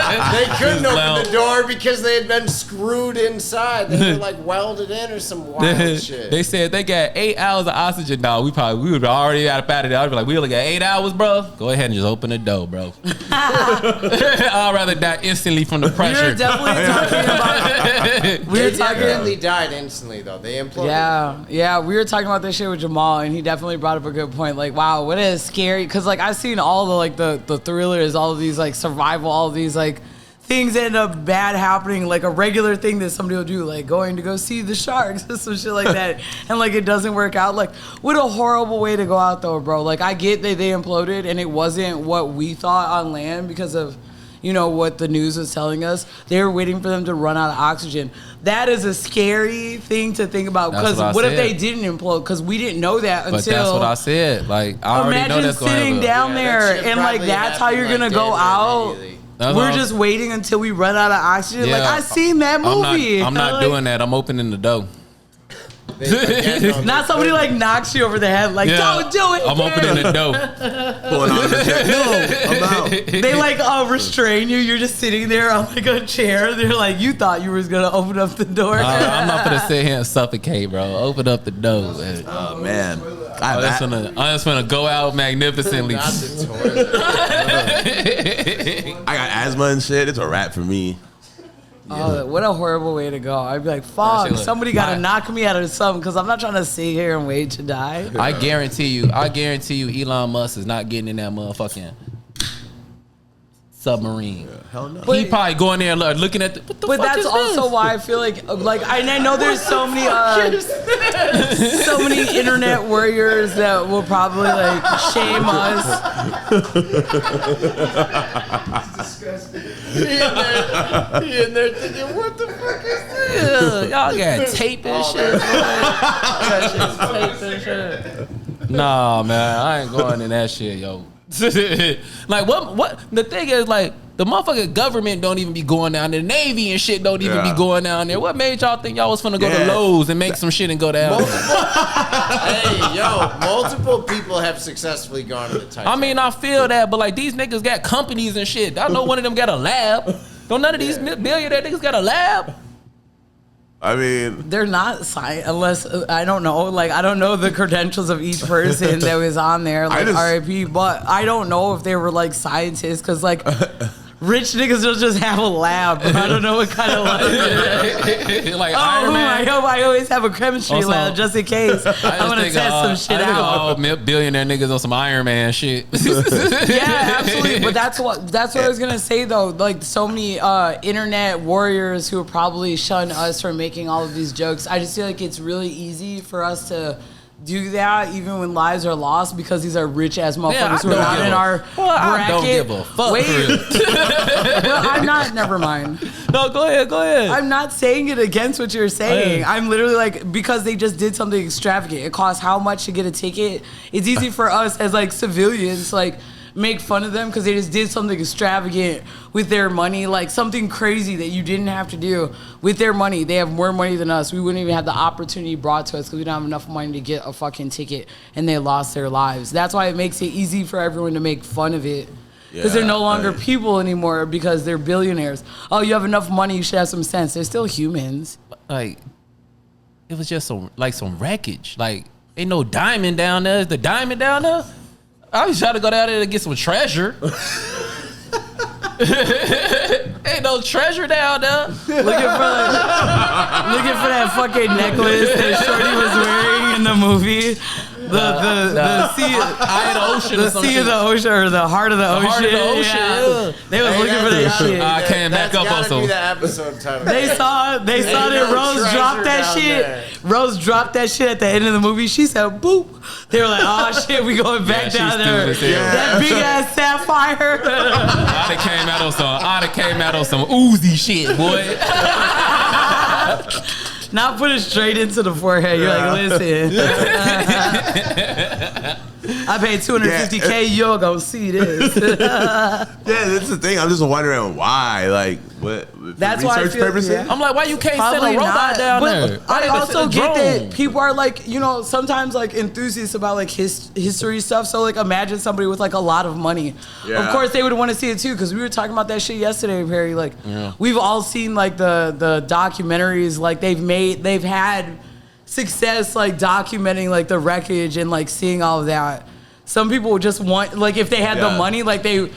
They couldn't open the door because they had been screwed inside. They were like welded in or some wild shit. They said they got 8 hours of oxygen. No, we would already out of there. I'd be like, we only got 8 hours, bro. Go ahead and just open the door, bro. I'd rather die instantly from the pressure. We were definitely talking about. They definitely died instantly, though. They imploded. Yeah. We were talking about this shit with Jamal, and he definitely brought up a good point. Like, wow, what is scary? Because like I've seen all the like the thrillers, all of these like survival, all of these like things end up bad happening, like a regular thing that somebody will do, like going to go see the sharks or some shit like that, and like it doesn't work out. Like, what a horrible way to go out though, bro. Like, I get that they imploded and it wasn't what we thought on land because of, you know, what the news was telling us. They were waiting for them to run out of oxygen. That is a scary thing to think about, because what if they didn't implode? Because we didn't know that until. But that's what I said. Like, I already know that's going to happen. Imagine sitting down there and like that's how you're gonna go out. We're just waiting until we run out of oxygen. Yeah, like, I seen that movie. I'm not doing that. I'm opening the door. Not somebody like knocks you over the head, like, don't do it. I'm opening the door. Pulling on the check. No, I'm out. They like restrain you. You're just sitting there on like a chair. They're like, you thought you was gonna open up the door. I'm not gonna sit here and suffocate, bro. Open up the door. Man. Oh man. I'm just gonna go out magnificently. I got asthma and shit. It's a wrap for me. Oh, what a horrible way to go. I'd be like, fuck, somebody got to knock me out of something, because I'm not trying to sit here and wait to die. I guarantee you, Elon Musk is not getting in that motherfucking submarine. Yeah, hell no. He probably going there looking at what the fuck that's is also this? why I feel like I know there's so many so many internet warriors that will probably like shame us. It's disgusting. He in there thinking, what the fuck is this? Y'all got tape and shit. Nah, man, I ain't going in that shit, yo. Like what the thing is, like, the motherfucking government don't even be going down there. The Navy and shit don't even be going down there. What made y'all think y'all was finna go to Lowe's and make some shit and go down there? Hey, yo, multiple people have successfully gone to the Titanic. I mean, I feel that, but like, these niggas got companies and shit. I know one of them got a lab. Don't none of these billionaire niggas got a lab? I mean, they're not unless I don't know. Like, I don't know the credentials of each person that was on there, like RIP. But I don't know if they were like scientists, because like rich niggas will just have a lab. I don't know what kind of lab. Like Iron Man. I always have a chemistry lab just in case. I'm gonna test some shit out. All billionaire niggas on some Iron Man shit. Yeah, absolutely. But that's what I was gonna say though. Like, so many internet warriors who probably shun us for making all of these jokes. I just feel like it's really easy for us to do that even when lives are lost, because these are rich ass motherfuckers who are not in our bracket. I don't give a fuck. Wait, well, I'm not. Never mind. No, go ahead. I'm not saying it against what you're saying. I'm literally like, because they just did something extravagant. It costs how much to get a ticket? It's easy for us as like civilians, like, make fun of them because they just did something extravagant with their money, like something crazy that you didn't have to do with their money. They have more money than us. We wouldn't even have the opportunity brought to us because we don't have enough money to get a fucking ticket, and they lost their lives. That's why it makes it easy for everyone to make fun of it, because they're no longer people anymore, because they're billionaires. Oh, you have enough money, you should have some sense. They're still humans. Like, it was just some wreckage. Like, ain't no diamond down there. Is the diamond down there? I was trying to go down there to get some treasure. Ain't no treasure down there. Looking for that fucking necklace that Shorty was wearing in the movie. The sea, eye of the ocean, the sea of the ocean, or the heart of the ocean. Heart of the ocean. Yeah. They was looking for that shit. I came back up on some. Be the episode title. They saw that Rose dropped that shit. There. Rose dropped that shit at the end of the movie. She said, "Boop." They were like, "Oh shit, we going back down there." That big ass sapphire. I done came out on some Uzi shit, boy. Not put it straight into the forehead. You're like, listen. I paid $250K. You'll go see this. Yeah, that's the thing. I'm just wondering why. Like, what? That's why I feel, purposes? yeah. I'm like, why you can't send a robot down there? I also get that people are like, you know, sometimes like enthusiasts about like history stuff. So like, imagine somebody with like a lot of money. Yeah. Of course, they would want to see it too, because we were talking about that shit yesterday, Perry. Like, we've all seen like the documentaries. Like they've had success like documenting like the wreckage and like seeing all of that. Some people just want, like, if they had the money, like they're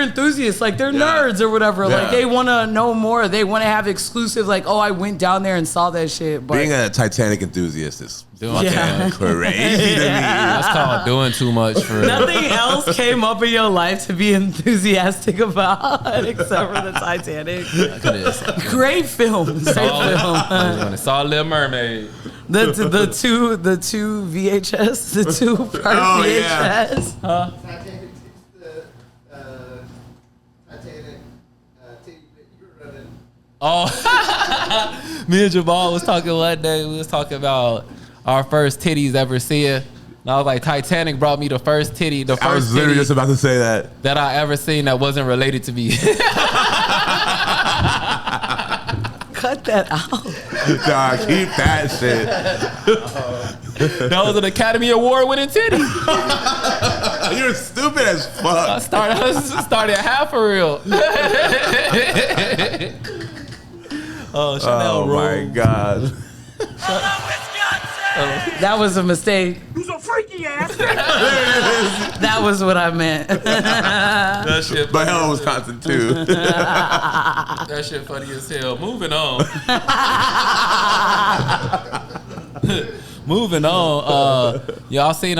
enthusiasts, like they're nerds or whatever. Like they want to know more. They want to have exclusive, like, oh, I went down there and saw that shit. But being a Titanic enthusiast is fucking crazy to me. That's called doing too much for real. Nothing else came up in your life to be enthusiastic about except for the Titanic. Great film. Saw Little Mermaid. The two VHS, the two part VHS. Titanic, Titanic, you were running. Oh, me and Jamal was talking one day. We was talking about our first titties ever seen. And I was like, Titanic brought me the first titty. The first I was literally just about to say that I ever seen that wasn't related to me. Cut that out. Nah, keep that shit. That was an Academy Award winning titty. You're stupid as fuck. I started half for real. Chanel my God. That was a mistake. You's a freaky ass. That was what I meant. That shit. But hell, Wisconsin too. That shit funny as hell. Moving on. Moving on. Y'all seen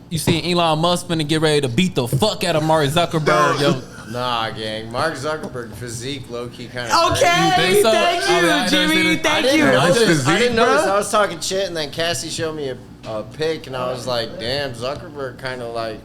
you seen Elon Musk finna get ready to beat the fuck out of Mark Zuckerberg, yo. Nah, gang. Mark Zuckerberg physique, low key kind of. Okay, so? thank you, Jimmy. Thank you. I physique, didn't notice. bro? I was talking shit, and then Cassie showed me a pic, and I was like, "Damn, Zuckerberg kind of like."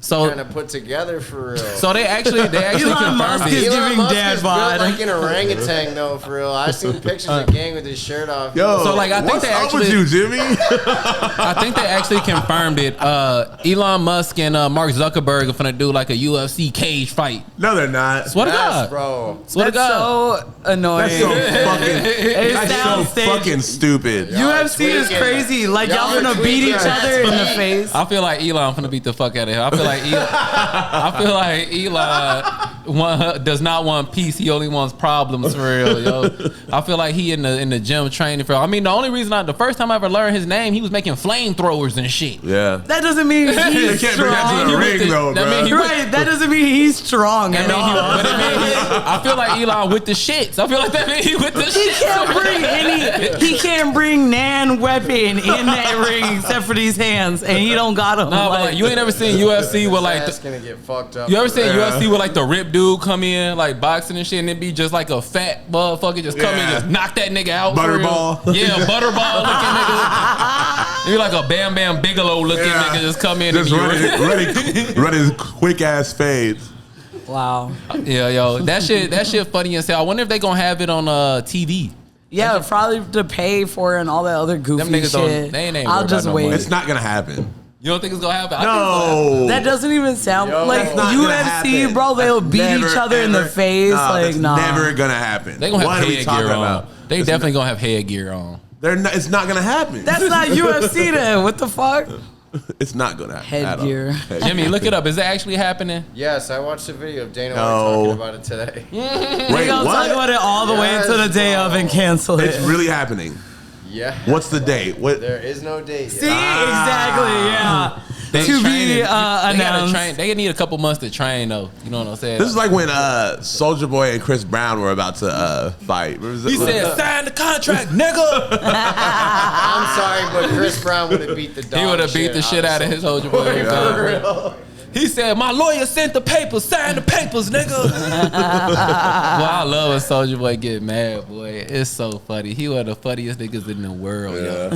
So kind of put together for real. So they actually Elon Musk confirmed is it. giving Musk dad is built bod. like an orangutan though, for real. I seen pictures of Gang with his shirt off. Yo, So, like, I think what's they up actually- with you, Jimmy? I think they actually confirmed it. Elon Musk and Mark Zuckerberg are finna do like a UFC cage fight. No, they're not. Swear to Yes, God. bro. Swear to That's God. so annoying. That's so fucking. It That's so sounds staged. fucking stupid. UFC is tweaking. crazy. Like, y'all Y'all gonna are beat tweaking. each other in the face. I feel like Elon finna beat the fuck out of him. I feel like Elon does not want peace. He only wants problems for real, yo. I feel like he in the gym training for. I mean, the only reason the first time I ever learned his name, he was making flamethrowers and shit. Yeah. That doesn't mean he's You can't bring that to strong. the ring, though, that bro. mean he Right, that doesn't mean he's strong at all. I feel like Elon with the shits. I feel like that means he with the shits. He can't bring nan weapon in that ring except for these hands, and he don't got them. No, but like you ain't ever seen UFC where like That's gonna get fucked up. you ever seen UFC where like the rip dude come in like boxing and shit, and it be just like a fat motherfucker just come in and just knock that nigga out. for real? Butterball. Yeah, butterball looking nigga. He like a Bam Bam Bigelow looking nigga just come in Just and running quick ass fades. Wow. yeah, yo, that shit funny as hell. I wonder if they gonna have it on TV. Yeah, probably to pay for it and all that other goofy Them niggas don't- shit. they ain't I'll worried just about no wait. money. It's not gonna happen. You don't think it's gonna happen? I think No. That doesn't even sound Yo, like that's not gonna UFC, happen. bro. They'll That's beat never, each other in the ever- face. Like, that's nah. never gonna happen. they gonna What have are we talking headgear on. about? They It's definitely gonna have headgear on. They're not, it's not gonna happen. That's not UFC then. What the fuck? It's not gonna happen. at all. Headgear. Jimmy, look it up. Is that actually happening? Yes, I watched a video of Dana White No. talking about it today. Wait, They gonna talk what? about it all the way Yes, until the day bro. of and cancel it. It's really happening. Yeah. What's the date? What? There is no date yet. See, exactly, yeah. To be announced. They need a couple months to train, though. You know what I'm saying? This is like when Soulja Boy and Chris Brown were about to fight. He said, "Sign the contract, nigga." I'm sorry, but Chris Brown would have beat the dog. He would have beat the shit out of his Soulja Boy. He said, "My lawyer sent the papers. Sign the papers, nigga." Well, I love when Soulja Boy get mad, boy. It's so funny. He one of the funniest niggas in the world, yo.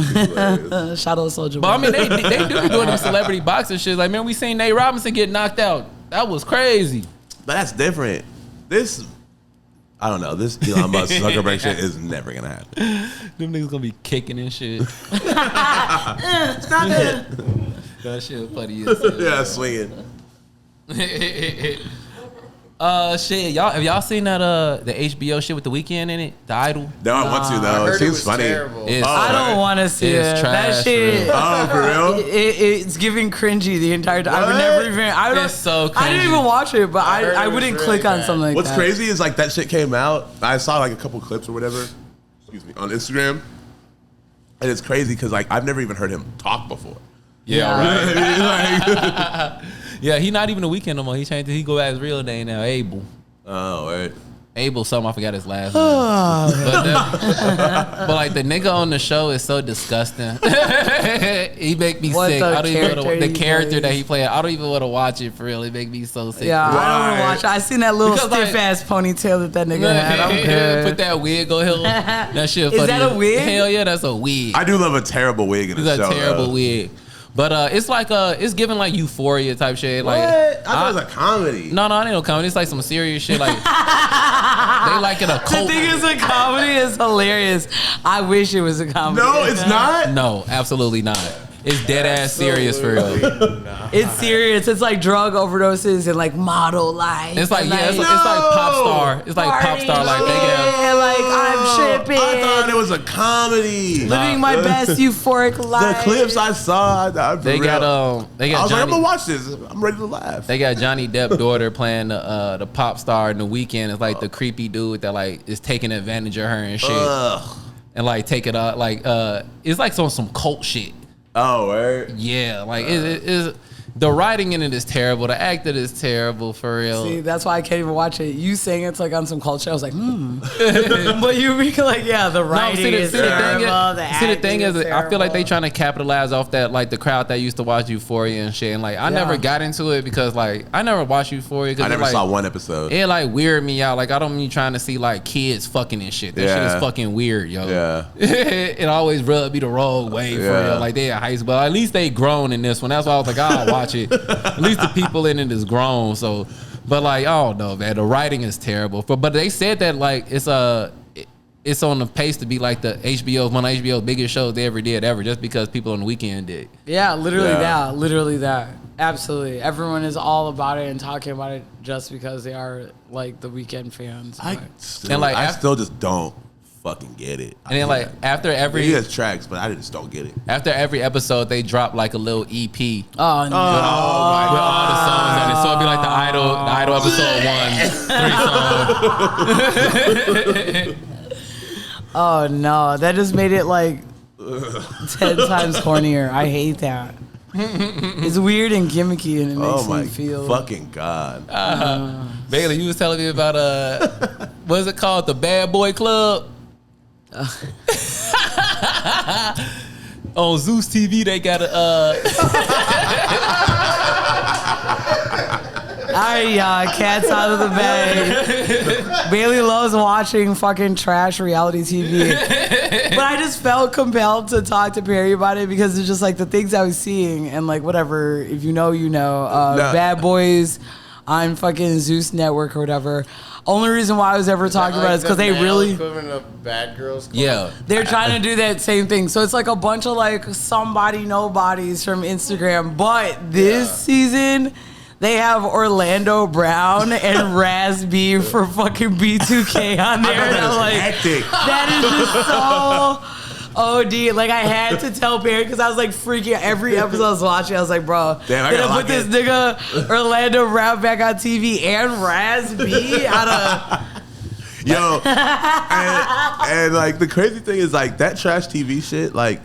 Shout out Soulja Boy. But I mean, they do be doing them celebrity boxing shit. Like, man, we seen Nate Robinson get knocked out. That was crazy. But that's different. This, I don't know. This Elon Musk Zuckerberg shit is never gonna happen. Them niggas gonna be kicking and shit. Stop it. That shit funny as hell. Yeah, swinging. Shit, have y'all seen that the HBO shit with The Weeknd in it? The Idol? No, I want to though. It seems funny. I don't want to see it. Trash, that shit. Oh, for real? It's giving cringy the entire time. I've never even. It's so cringy. I didn't even watch it, but I wouldn't really click on bad. something like What's that. crazy is like that shit came out. I saw like a couple clips or whatever. Excuse me, on Instagram, and it's crazy because like I've never even heard him talk before. Yeah, right. Yeah, he not even The Weeknd no more. He changed it. He go by his real name now, Abel. Oh, right. Abel something, I forgot his last name. But like the nigga on the show is so disgusting. He make me sick. I don't even want the character that he played. I don't even want to watch it for real. It make me so sick. Yeah, I don't want to watch it. I seen that little stiff ass ponytail that nigga had. I'm good. Put that wig on him. That shit funny. Is that a wig? Hell yeah, that's a wig. I do love a terrible wig in the show. It's a terrible wig. But it's like it's giving like Euphoria type shit. Like, what? I thought it was a comedy. No, it ain't no comedy. It's like some serious shit. Like they like in a cult. The thing is, a comedy is hilarious. I wish it was a comedy. No, it's not. No, absolutely not. It's dead ass serious for real. It's serious. It's like drug overdoses and like model life. It's like it's like pop star. It's like pop star. Like they get like I'm tripping. I thought it was a comedy. Living my best euphoric life. The clips I saw, they got I was Johnny, like, I'm gonna watch this. I'm ready to laugh. They got Johnny Depp's daughter playing the pop star, and The Weeknd is like the creepy dude that like is taking advantage of her and shit, and like take it out like it's like some cult shit. Oh, right. Yeah, like it is. The writing in it is terrible. The acting is terrible for real. See, that's why I can't even watch it. You saying it's like on some culture, I was like, but you be like, yeah, the writing is terrible. The thing is, I feel like they trying to capitalize off that, like the crowd that used to watch Euphoria and shit. And like, I never got into it because like I never watched Euphoria. I never like, saw one episode. It like weirded me out. Like I don't mean trying to see like kids fucking and shit. That shit is fucking weird, yo. Yeah. It always rubbed me the wrong way for real. Like they in high school, but at least they grown in this one. That's why I was like, I'll watch it. At least the people in it is grown. So, but like, I don't know, man. The writing is terrible. But they said that like it's on the pace to be like one of HBO's biggest shows they ever did just because people on The Weeknd did. Yeah, literally that. Absolutely. Everyone is all about it and talking about it just because they are like The Weeknd fans. I still just don't fucking get it. And then like after every he has tracks, but I just don't get it. After every episode, they drop like a little EP. Oh no! With all the songs on it, so it'd be like the Idol episode 1, 3 songs. Oh no! That just made it like 10 times cornier. I hate that. It's weird and gimmicky, and it makes me feel. Fucking God! Bailey, you was telling me about what is it called? The Bad Boy Club. On Zeus TV, they got Alright, cats out of the bag. Bailey loves watching fucking trash reality TV. But I just felt compelled to talk to Perry about it because it's just like the things I was seeing and like whatever, if you know, you know. Bad Boys on fucking Zeus Network or whatever. Only reason why I was ever talking about it is because they really equivalent of Bad Girls Club? Yeah, they're trying to do that same thing. So it's like a bunch of like somebody nobodies from Instagram. But this season, they have Orlando Brown and Raz B for fucking B2K on there. And I'm like, that is just so OD. Like I had to tell Perry because I was like freaking out. Every episode I was watching, I was like, bro, damn, did I put this nigga Orlando Brown back on TV and Raz B out of... Yo, and like the crazy thing is like that trash TV shit, like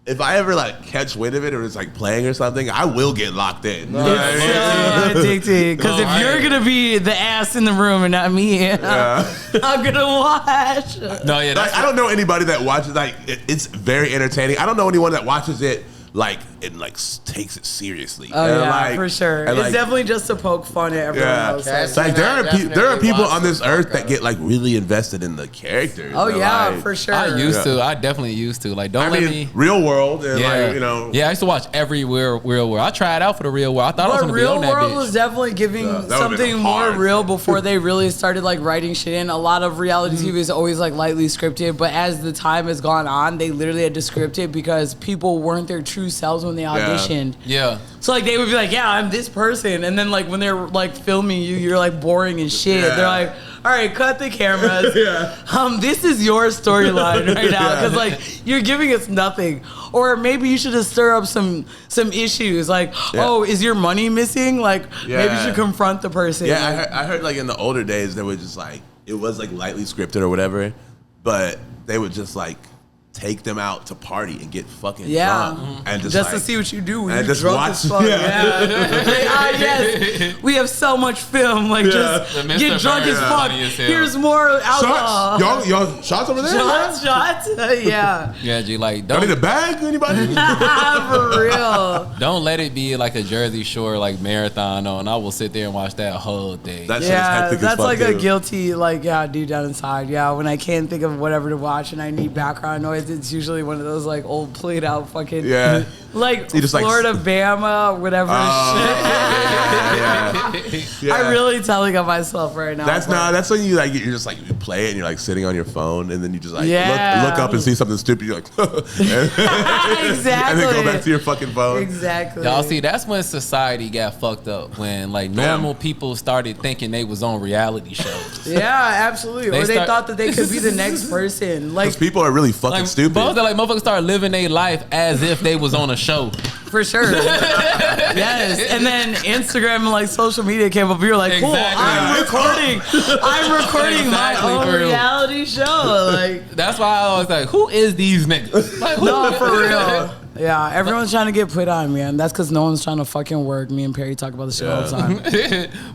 if I ever like catch wind of it or it's like playing or something, I will get locked in. It's so addicting. Because if you're gonna be the ass in the room and not me, I'm gonna watch. No, yeah, like, I don't know anybody that watches like it's very entertaining. I don't know anyone that watches it like it like takes it seriously. Oh yeah, like, for sure. It's like, definitely just to poke fun at everyone else. It's like there are people on this earth that get like really invested in the characters. Oh yeah, like, for sure. I definitely used to. Like, don't let me. Real World and like, you know. Yeah, I used to watch every Real World. I tried out for the Real World. I thought I was gonna be on that bitch. Real World was definitely giving something more real before they really started like writing shit in. A lot of reality TV is always like lightly scripted, but as the time has gone on, they literally had to script it because people weren't their true selves when they auditioned. Yeah. So like they would be like, yeah, I'm this person, and then like when they're like filming you, you're like boring as shit. They're like, all right, cut the cameras. This is your storyline right now because like you're giving us nothing. Or maybe you should just stir up some issues like, oh, is your money missing? Like maybe you should confront the person. Yeah, like, I heard like in the older days they would just like it was like lightly scripted or whatever, but they would just like take them out to party and get fucking drunk and just like, to see what you do when and you're just drunk watch, as fuck. Yes, we have so much film. Like just get drunk as fuck. Here's more alcohol. Shots, y'all shots over there. Shots. Yeah, G, like don't need a bag, anybody? For real. Don't let it be like a Jersey Shore like marathon on. I will sit there and watch that whole thing. That shit is hectic that's as fuck like too. a guilty deep down inside. Yeah, when I can't think of whatever to watch and I need background noise. It's usually one of those like old played out fucking like Florida Bama whatever shit. I'm really telling on myself right now. That's when you like you're just like you play it and you're like sitting on your phone and then you just like look up and see something stupid. You're like exactly, and then go back to your fucking phone. Exactly. Y'all see, that's when society got fucked up. When like normal people started thinking they was on reality shows. Yeah, absolutely. Or they thought that they could be the next person. Like people are really fucking stupid. Both are like motherfuckers start living their life as if they was on a show. For sure. Yes. And then Instagram and like social media came up. You're like, cool, I'm recording my own reality show. Like that's why I was like, who is these niggas? Like, no, for real. Yeah, everyone's trying to get put on, man. That's because no one's trying to fucking work. Me and Perry talk about the shit all the time.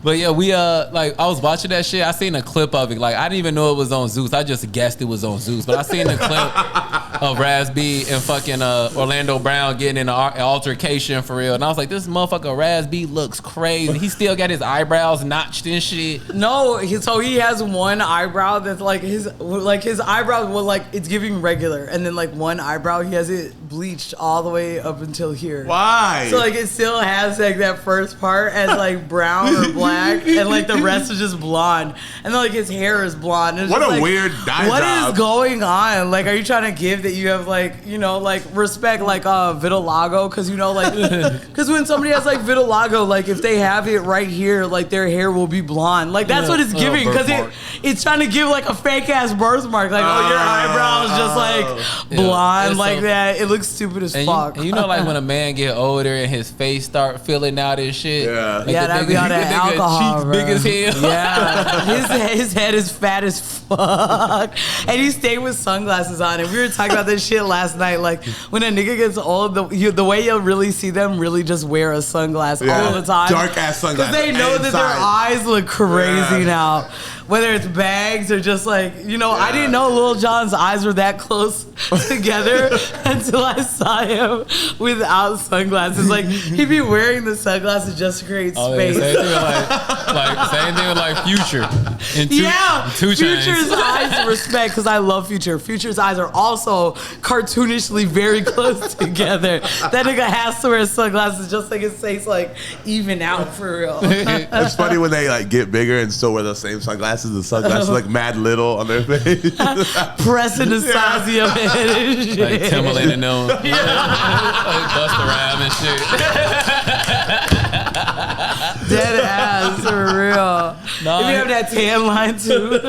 But yeah, we like I was watching that shit. I seen a clip of it. Like I didn't even know it was on Zeus. I just guessed it was on Zeus. But I seen a clip of Raz B and fucking Orlando Brown getting in an altercation for real. And I was like, this motherfucker Raz B looks crazy. He still got his eyebrows notched and shit. No, so he has one eyebrow that's like his eyebrow. Well, like it's giving regular, and then like one eyebrow he has it bleached all the way up until here. Why? So like it still has like that first part as like brown or black, and like the rest is just blonde, and then like his hair is blonde. What a weird dye What job. is going on? Like, are you trying to give that you have like like respect like vitiligo? Because like because when somebody has like vitiligo, like if they have it right here, like their hair will be blonde. Like that's what it's giving because it's trying to give like a fake ass birthmark. Like your eyebrows just like blonde like that. It looks stupid as fuck. And you know, like when a man get older and his face start filling out and shit. Yeah, like that'd be all that alcohol, cheeks big as hell. Yeah, his head is fat as fuck, and he stayed with sunglasses on. And we were talking about this shit last night. Like when a nigga gets old, the way you'll really see them really just wear a sunglass all the time, dark ass sunglasses, because they know that their eyes look crazy now. Whether it's bags or just like, I didn't know Lil Jon's eyes were that close together until I saw him without sunglasses. Like, he'd be wearing the sunglasses just to create space. Yeah, same thing with like Future. And Two Future's Chainz. eyes, respect, because I love Future. Future's eyes are also cartoonishly very close together. That nigga has to wear sunglasses just like his face like even out for real. It's funny when they like get bigger and still wear the same sunglasses. The sunglasses like mad little on their face. Pressing the size of your head and shit. Like Timberland and them. Like Busta Rhymes and shit. Dead ass, for real. No, if you have that tan line too.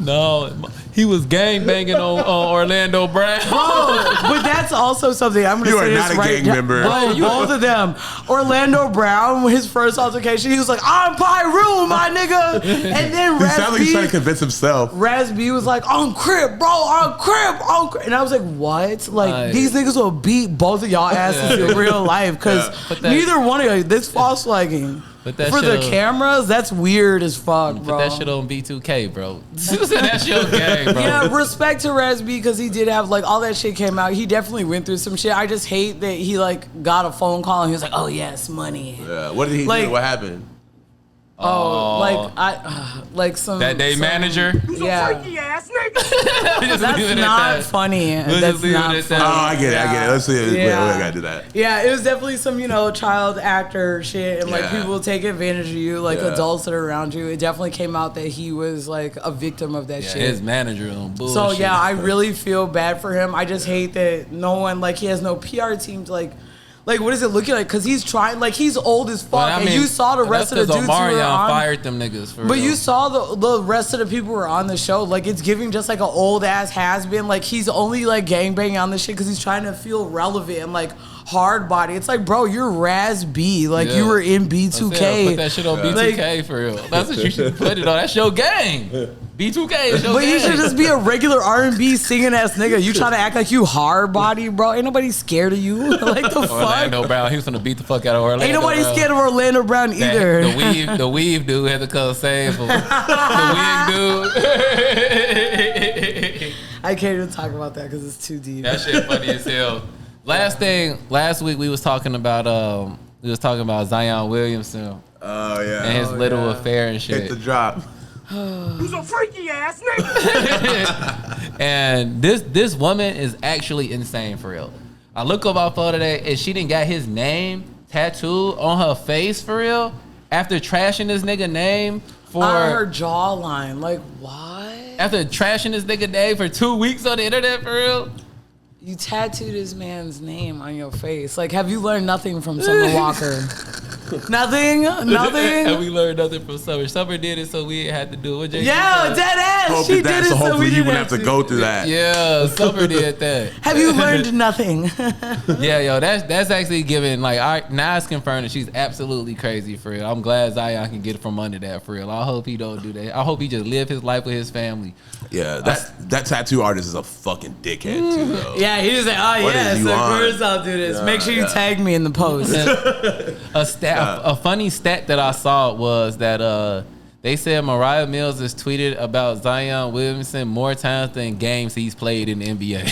No, he was gangbanging on Orlando Brown. But that's also something I'm going to say this right now. You are not a gang member. Both of them. Orlando Brown, his first altercation, he was like, I'm Pyru, my nigga. And then He sounded like he's trying to convince himself. Raz B was like, I'm Crip, bro, I'm Crip. And I was like, what? Like, these niggas will beat both of y'all asses in real life because neither one of you, this false flagging. For the cameras, that's weird as fuck, bro. Put that shit on B2K, bro. That's your game, bro. Yeah, respect to Raz B because he did have, like, all that shit came out. He definitely went through some shit. I just hate that he, like, got a phone call and he was like, oh, yes, money. Yeah, what did he do? What happened? Like some that day manager. Yeah, freaky ass nigga. That's not funny. That's not funny. Oh, I get it. Let's see. We gotta do that. Yeah, it was definitely some child actor shit, and like people take advantage of you, like adults that are around you. It definitely came out that he was like a victim of that shit. His manager on bullshit. So yeah, I really feel bad for him. I just hate that no one he has no PR team to Like, what is it looking like? Because he's trying, he's old as fuck. And you saw the rest of the dudes who were on. Fired them niggas for But real. you saw the rest of the people who were on the show. Like, it's giving just like an old ass has been. Like, he's only gangbanging on this shit because he's trying to feel relevant and hard body. It's like, bro, you're Raz B. You were in B2K. Put that shit on B2K for real. That's what you should put it on. That's your gang. B2K is your But gang. you should just be a regular R&B singing ass nigga. You trying to act like you hard body, bro. Ain't nobody scared of you. Like the fuck. Orlando Brown, he was gonna beat the fuck out of Orlando. Ain't nobody scared of Orlando Brown either. The weave dude had to come save him. The weave dude. I can't even talk about that because it's too deep. That shit funny as hell. Last week we was talking about Zion Williamson. Oh yeah. And his little affair and shit. Hit the drop. Who's a freaky ass nigga? And this woman is actually insane for real. I look up our photo today and she didn't got his name tattooed on her face for real after trashing this nigga name for her jawline. Like what? After trashing this nigga name for 2 weeks on the internet for real. You tattooed this man's name on your face. Like, have you learned nothing from Summer Walker? Nothing? And we learned nothing from Summer. Summer did it, so we had to do it. Yeah, dead ass. She did it, so hopefully we you wouldn't have to go through that. Yeah, Summer did that. Have you learned nothing? Yeah, yo, that's actually giving, now it's confirmed that she's absolutely crazy for real. I'm glad Zion can get from under that for real. I hope he don't do that. I hope he just live his life with his family. Yeah, that tattoo artist is a fucking dickhead too, though. Yeah, he was like, oh yeah, so of course I'll do this. Make sure you tag me in the post. A funny stat that I saw was that they said Mariah Mills has tweeted about Zion Williamson more times than games he's played in the NBA.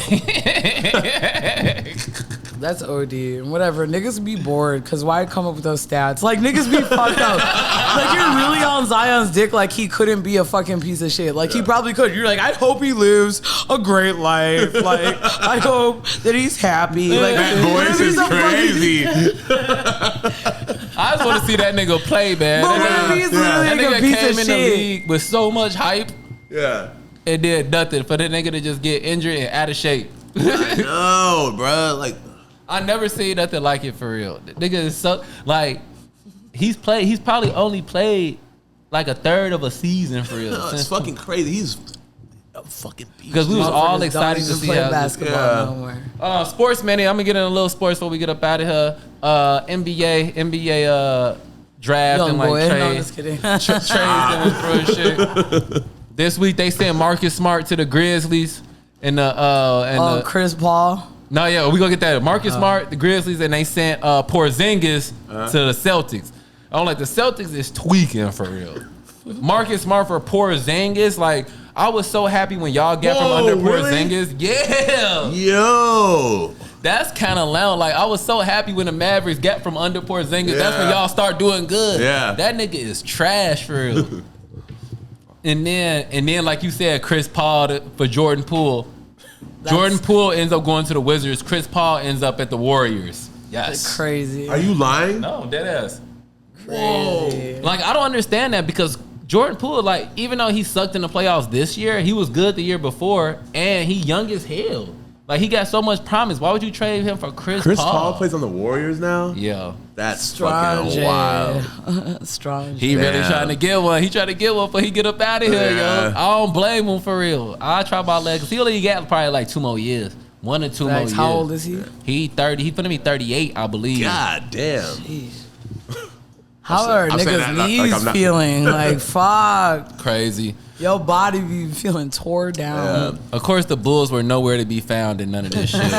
That's OD. And whatever. Niggas be bored, because why come up with those stats? Niggas be fucked up. You're really on Zion's dick he couldn't be a fucking piece of shit. He probably could. You're like, I hope he lives a great life. I hope that he's happy. That voice is crazy. I just want to see that nigga play, man. But he's literally that a nigga piece came of in shit. the league with so much hype. Yeah. It did nothing for that nigga to just get injured and out of shape. No, bro. I never seen nothing like it for real. The nigga is so he's probably only played a third of a season for real. No, it's fucking crazy. He's a fucking beast. Because we was all excited to see how basketball no more. Sports, man. I'm gonna get in a little sports before we get up out of here. NBA draft Young and boy. trade. No, just kidding. Trades and shit. This week they sent Marcus Smart to the Grizzlies and Chris Paul. No, yeah, we gonna get that. Marcus Smart, the Grizzlies, and they sent Porzingis to the Celtics. I'm like, the Celtics is tweaking for real. Marcus Smart for Porzingis, I was so happy when y'all got from under Porzingis. Yeah. Yo. That's kind of loud. I was so happy when the Mavericks got from under Porzingis. Yeah. That's when y'all start doing good. Yeah. That nigga is trash for real. and then, like you said, Chris Paul for Jordan Poole. Jordan Poole ends up going to the Wizards. Chris Paul ends up at the Warriors. Yes. That's crazy. Are you lying? No, dead ass. Crazy. Whoa. I don't understand that because Jordan Poole, even though he sucked in the playoffs this year, he was good the year before, and he young as hell. Like, he got so much promise. Why would you trade him for Chris Paul? Chris Paul plays on the Warriors now? Yeah. That's fucking wild. Strong. He really trying to get one. He trying to get one before he get up out of here, yo. I don't blame him for real. I try my legs. He only got probably like 2 more years. 1 or 2 more years. How old is he? He 30. He finna be 38, I believe. God damn. Jeez. How are niggas' knees feeling? Like, fuck. Crazy. Your body be feeling tore down. Of course, the Bulls were nowhere to be found in none of this shit. Them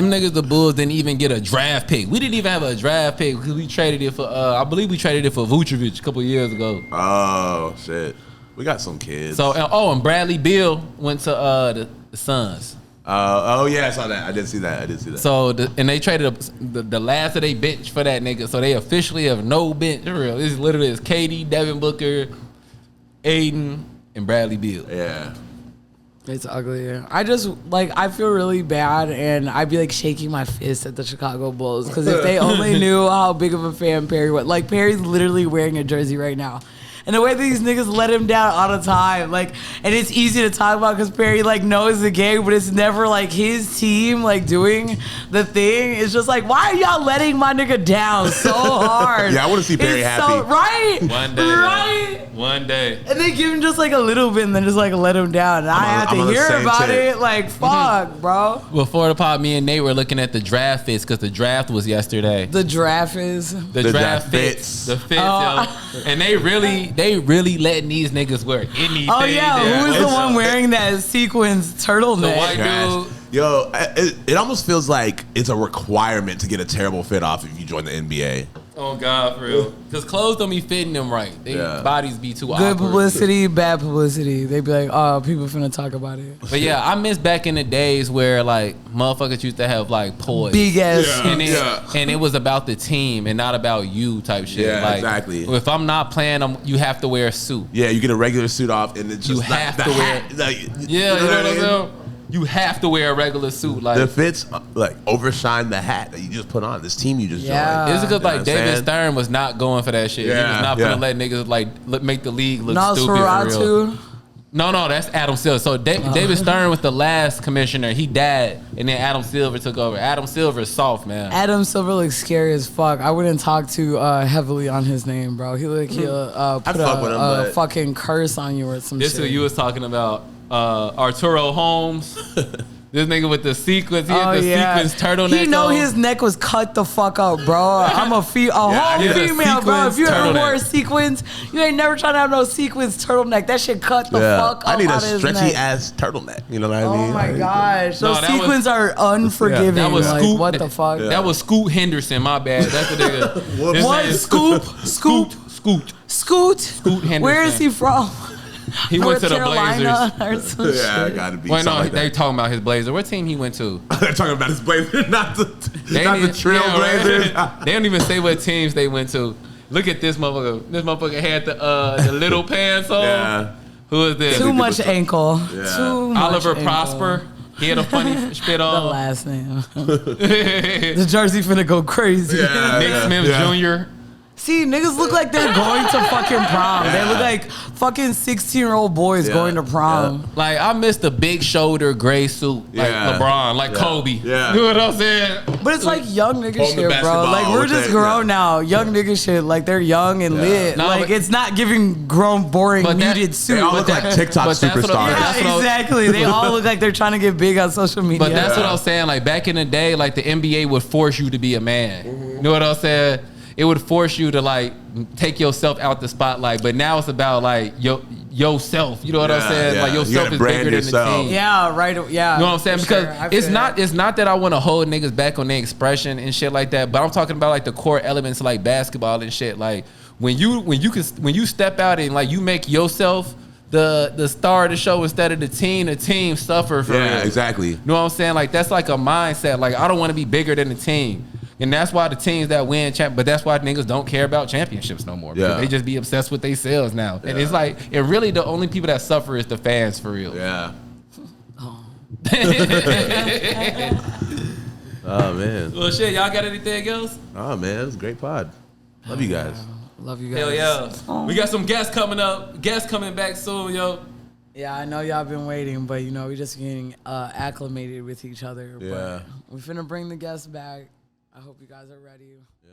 niggas, the Bulls, didn't even get a draft pick. We didn't even have a draft pick because we traded it for, I believe we traded it for Vucevic a couple of years ago. Oh, shit. We got some kids. So, and Bradley Beal went to the Suns. Oh yeah, I saw that. I did see that. So and they traded the last of their bench for that nigga. So they officially have no bench. For real, this literally is KD, Devin Booker, Aiden, and Bradley Beal. Yeah, it's ugly. I just I feel really bad, and I'd be like shaking my fist at the Chicago Bulls because if they only knew how big of a fan Perry was. Like, Perry's literally wearing a jersey right now. And the way these niggas let him down all the time, and it's easy to talk about because Perry knows the game, but it's never his team doing the thing. It's just why are y'all letting my nigga down so hard? Yeah, I want to see Perry happy. So, right? One day, right? One day. And they give him just a little bit and then just let him down. And I have to hear about it. Fuck, bro. Before the pod, me and Nate were looking at the draft fits because the draft was yesterday. The draft is? The draft fits. The fits, yo. And they really letting these niggas wear anything. Oh, yeah. Who was the one wearing that sequins turtleneck? The white dude. Yo, it almost feels like it's a requirement to get a terrible fit off if you join the NBA. Oh, God, for real. Because clothes don't be fitting them right. Bodies be too awkward. Good publicity, bad publicity. They be like, oh, people finna talk about it. But yeah, I miss back in the days where motherfuckers used to have poise. Big ass. And it was about the team and not about you type shit. Yeah, exactly. If I'm not playing, you have to wear a suit. Yeah, you get a regular suit off and it's just you have to wear. You know what I'm saying? You have to wear a regular suit. The fits overshine the hat that you just put on. This team you just joined. It's because David Stern was not going for that shit. Yeah, he was not gonna let niggas make the league look stupid for real. No, that's Adam Silver. So David Stern was the last commissioner. He died, and then Adam Silver took over. Adam Silver is soft, man. Adam Silver looks scary as fuck. I wouldn't talk too heavily on his name, bro. He he'll put a fucking curse on you or some shit. This is what you was talking about. Arturo Holmes. This nigga with the sequins. He had the sequins turtleneck. He know his neck was cut the fuck up, bro. I'm a whole female, bro. If you ever wore sequins, you ain't never trying to have no sequins turtleneck. That shit cut the fuck up. I need a stretchy ass turtleneck. You know what I mean? Oh my gosh. Those sequins are unforgiving. That was Scoop. What the fuck? Yeah. That was Scoot Henderson. My bad. That's the nigga. What? Scoot Henderson. Where is he from? He went to the Blazers. Yeah, gotta be. Wait, no, they talking about his Blazer. What team he went to? They're talking about his Blazer, not the Trail Blazers. They don't even say what teams they went to. Look at this motherfucker. This motherfucker had the little pants on. Yeah. Who is this? Too much ankle. Yeah. Too much Oliver ankle. Prosper. He had a funny spit on. The last name. The jersey finna go crazy. Yeah, Nick Smith Jr. See, niggas look like they're going to fucking prom. They look like fucking 16-year-old boys going to prom. I miss the big shoulder gray suit, LeBron, Kobe. Yeah. You know what I'm saying? But it's young nigga shit, bro. We're just grown now. Young nigga shit, they're young and lit. No, it's not giving grown, boring, muted suit. They all look like TikTok superstars. Yeah, exactly. They all look like they're trying to get big on social media. But that's what I was saying. Back in the day, the NBA would force you to be a man. You know what I'm saying? It would force you to take yourself out the spotlight, but now it's about yourself. You know what I'm saying? Yeah. Yourself is bigger than the team. Yeah, right. Yeah. You know what I'm saying? Because it's not that I want to hold niggas back on their expression and shit like that, but I'm talking about the core elements of basketball and shit. When you step out and you make yourself the star of the show instead of the team suffer for it. Yeah, exactly. You know what I'm saying? That's a mindset. I don't want to be bigger than the team. And that's why the teams that win, but that's why niggas don't care about championships no more. Yeah. They just be obsessed with themselves now. Yeah. And it's and really the only people that suffer is the fans for real. Yeah. Oh, man. Well, shit, y'all got anything else? Oh, man, it was a great pod. Love you guys. Love you guys. Hell yeah. We got some guests coming up. Guests coming back soon, yo. Yeah, I know y'all been waiting, but we just getting acclimated with each other. Yeah. But we're finna bring the guests back. I hope you guys are ready. Yeah.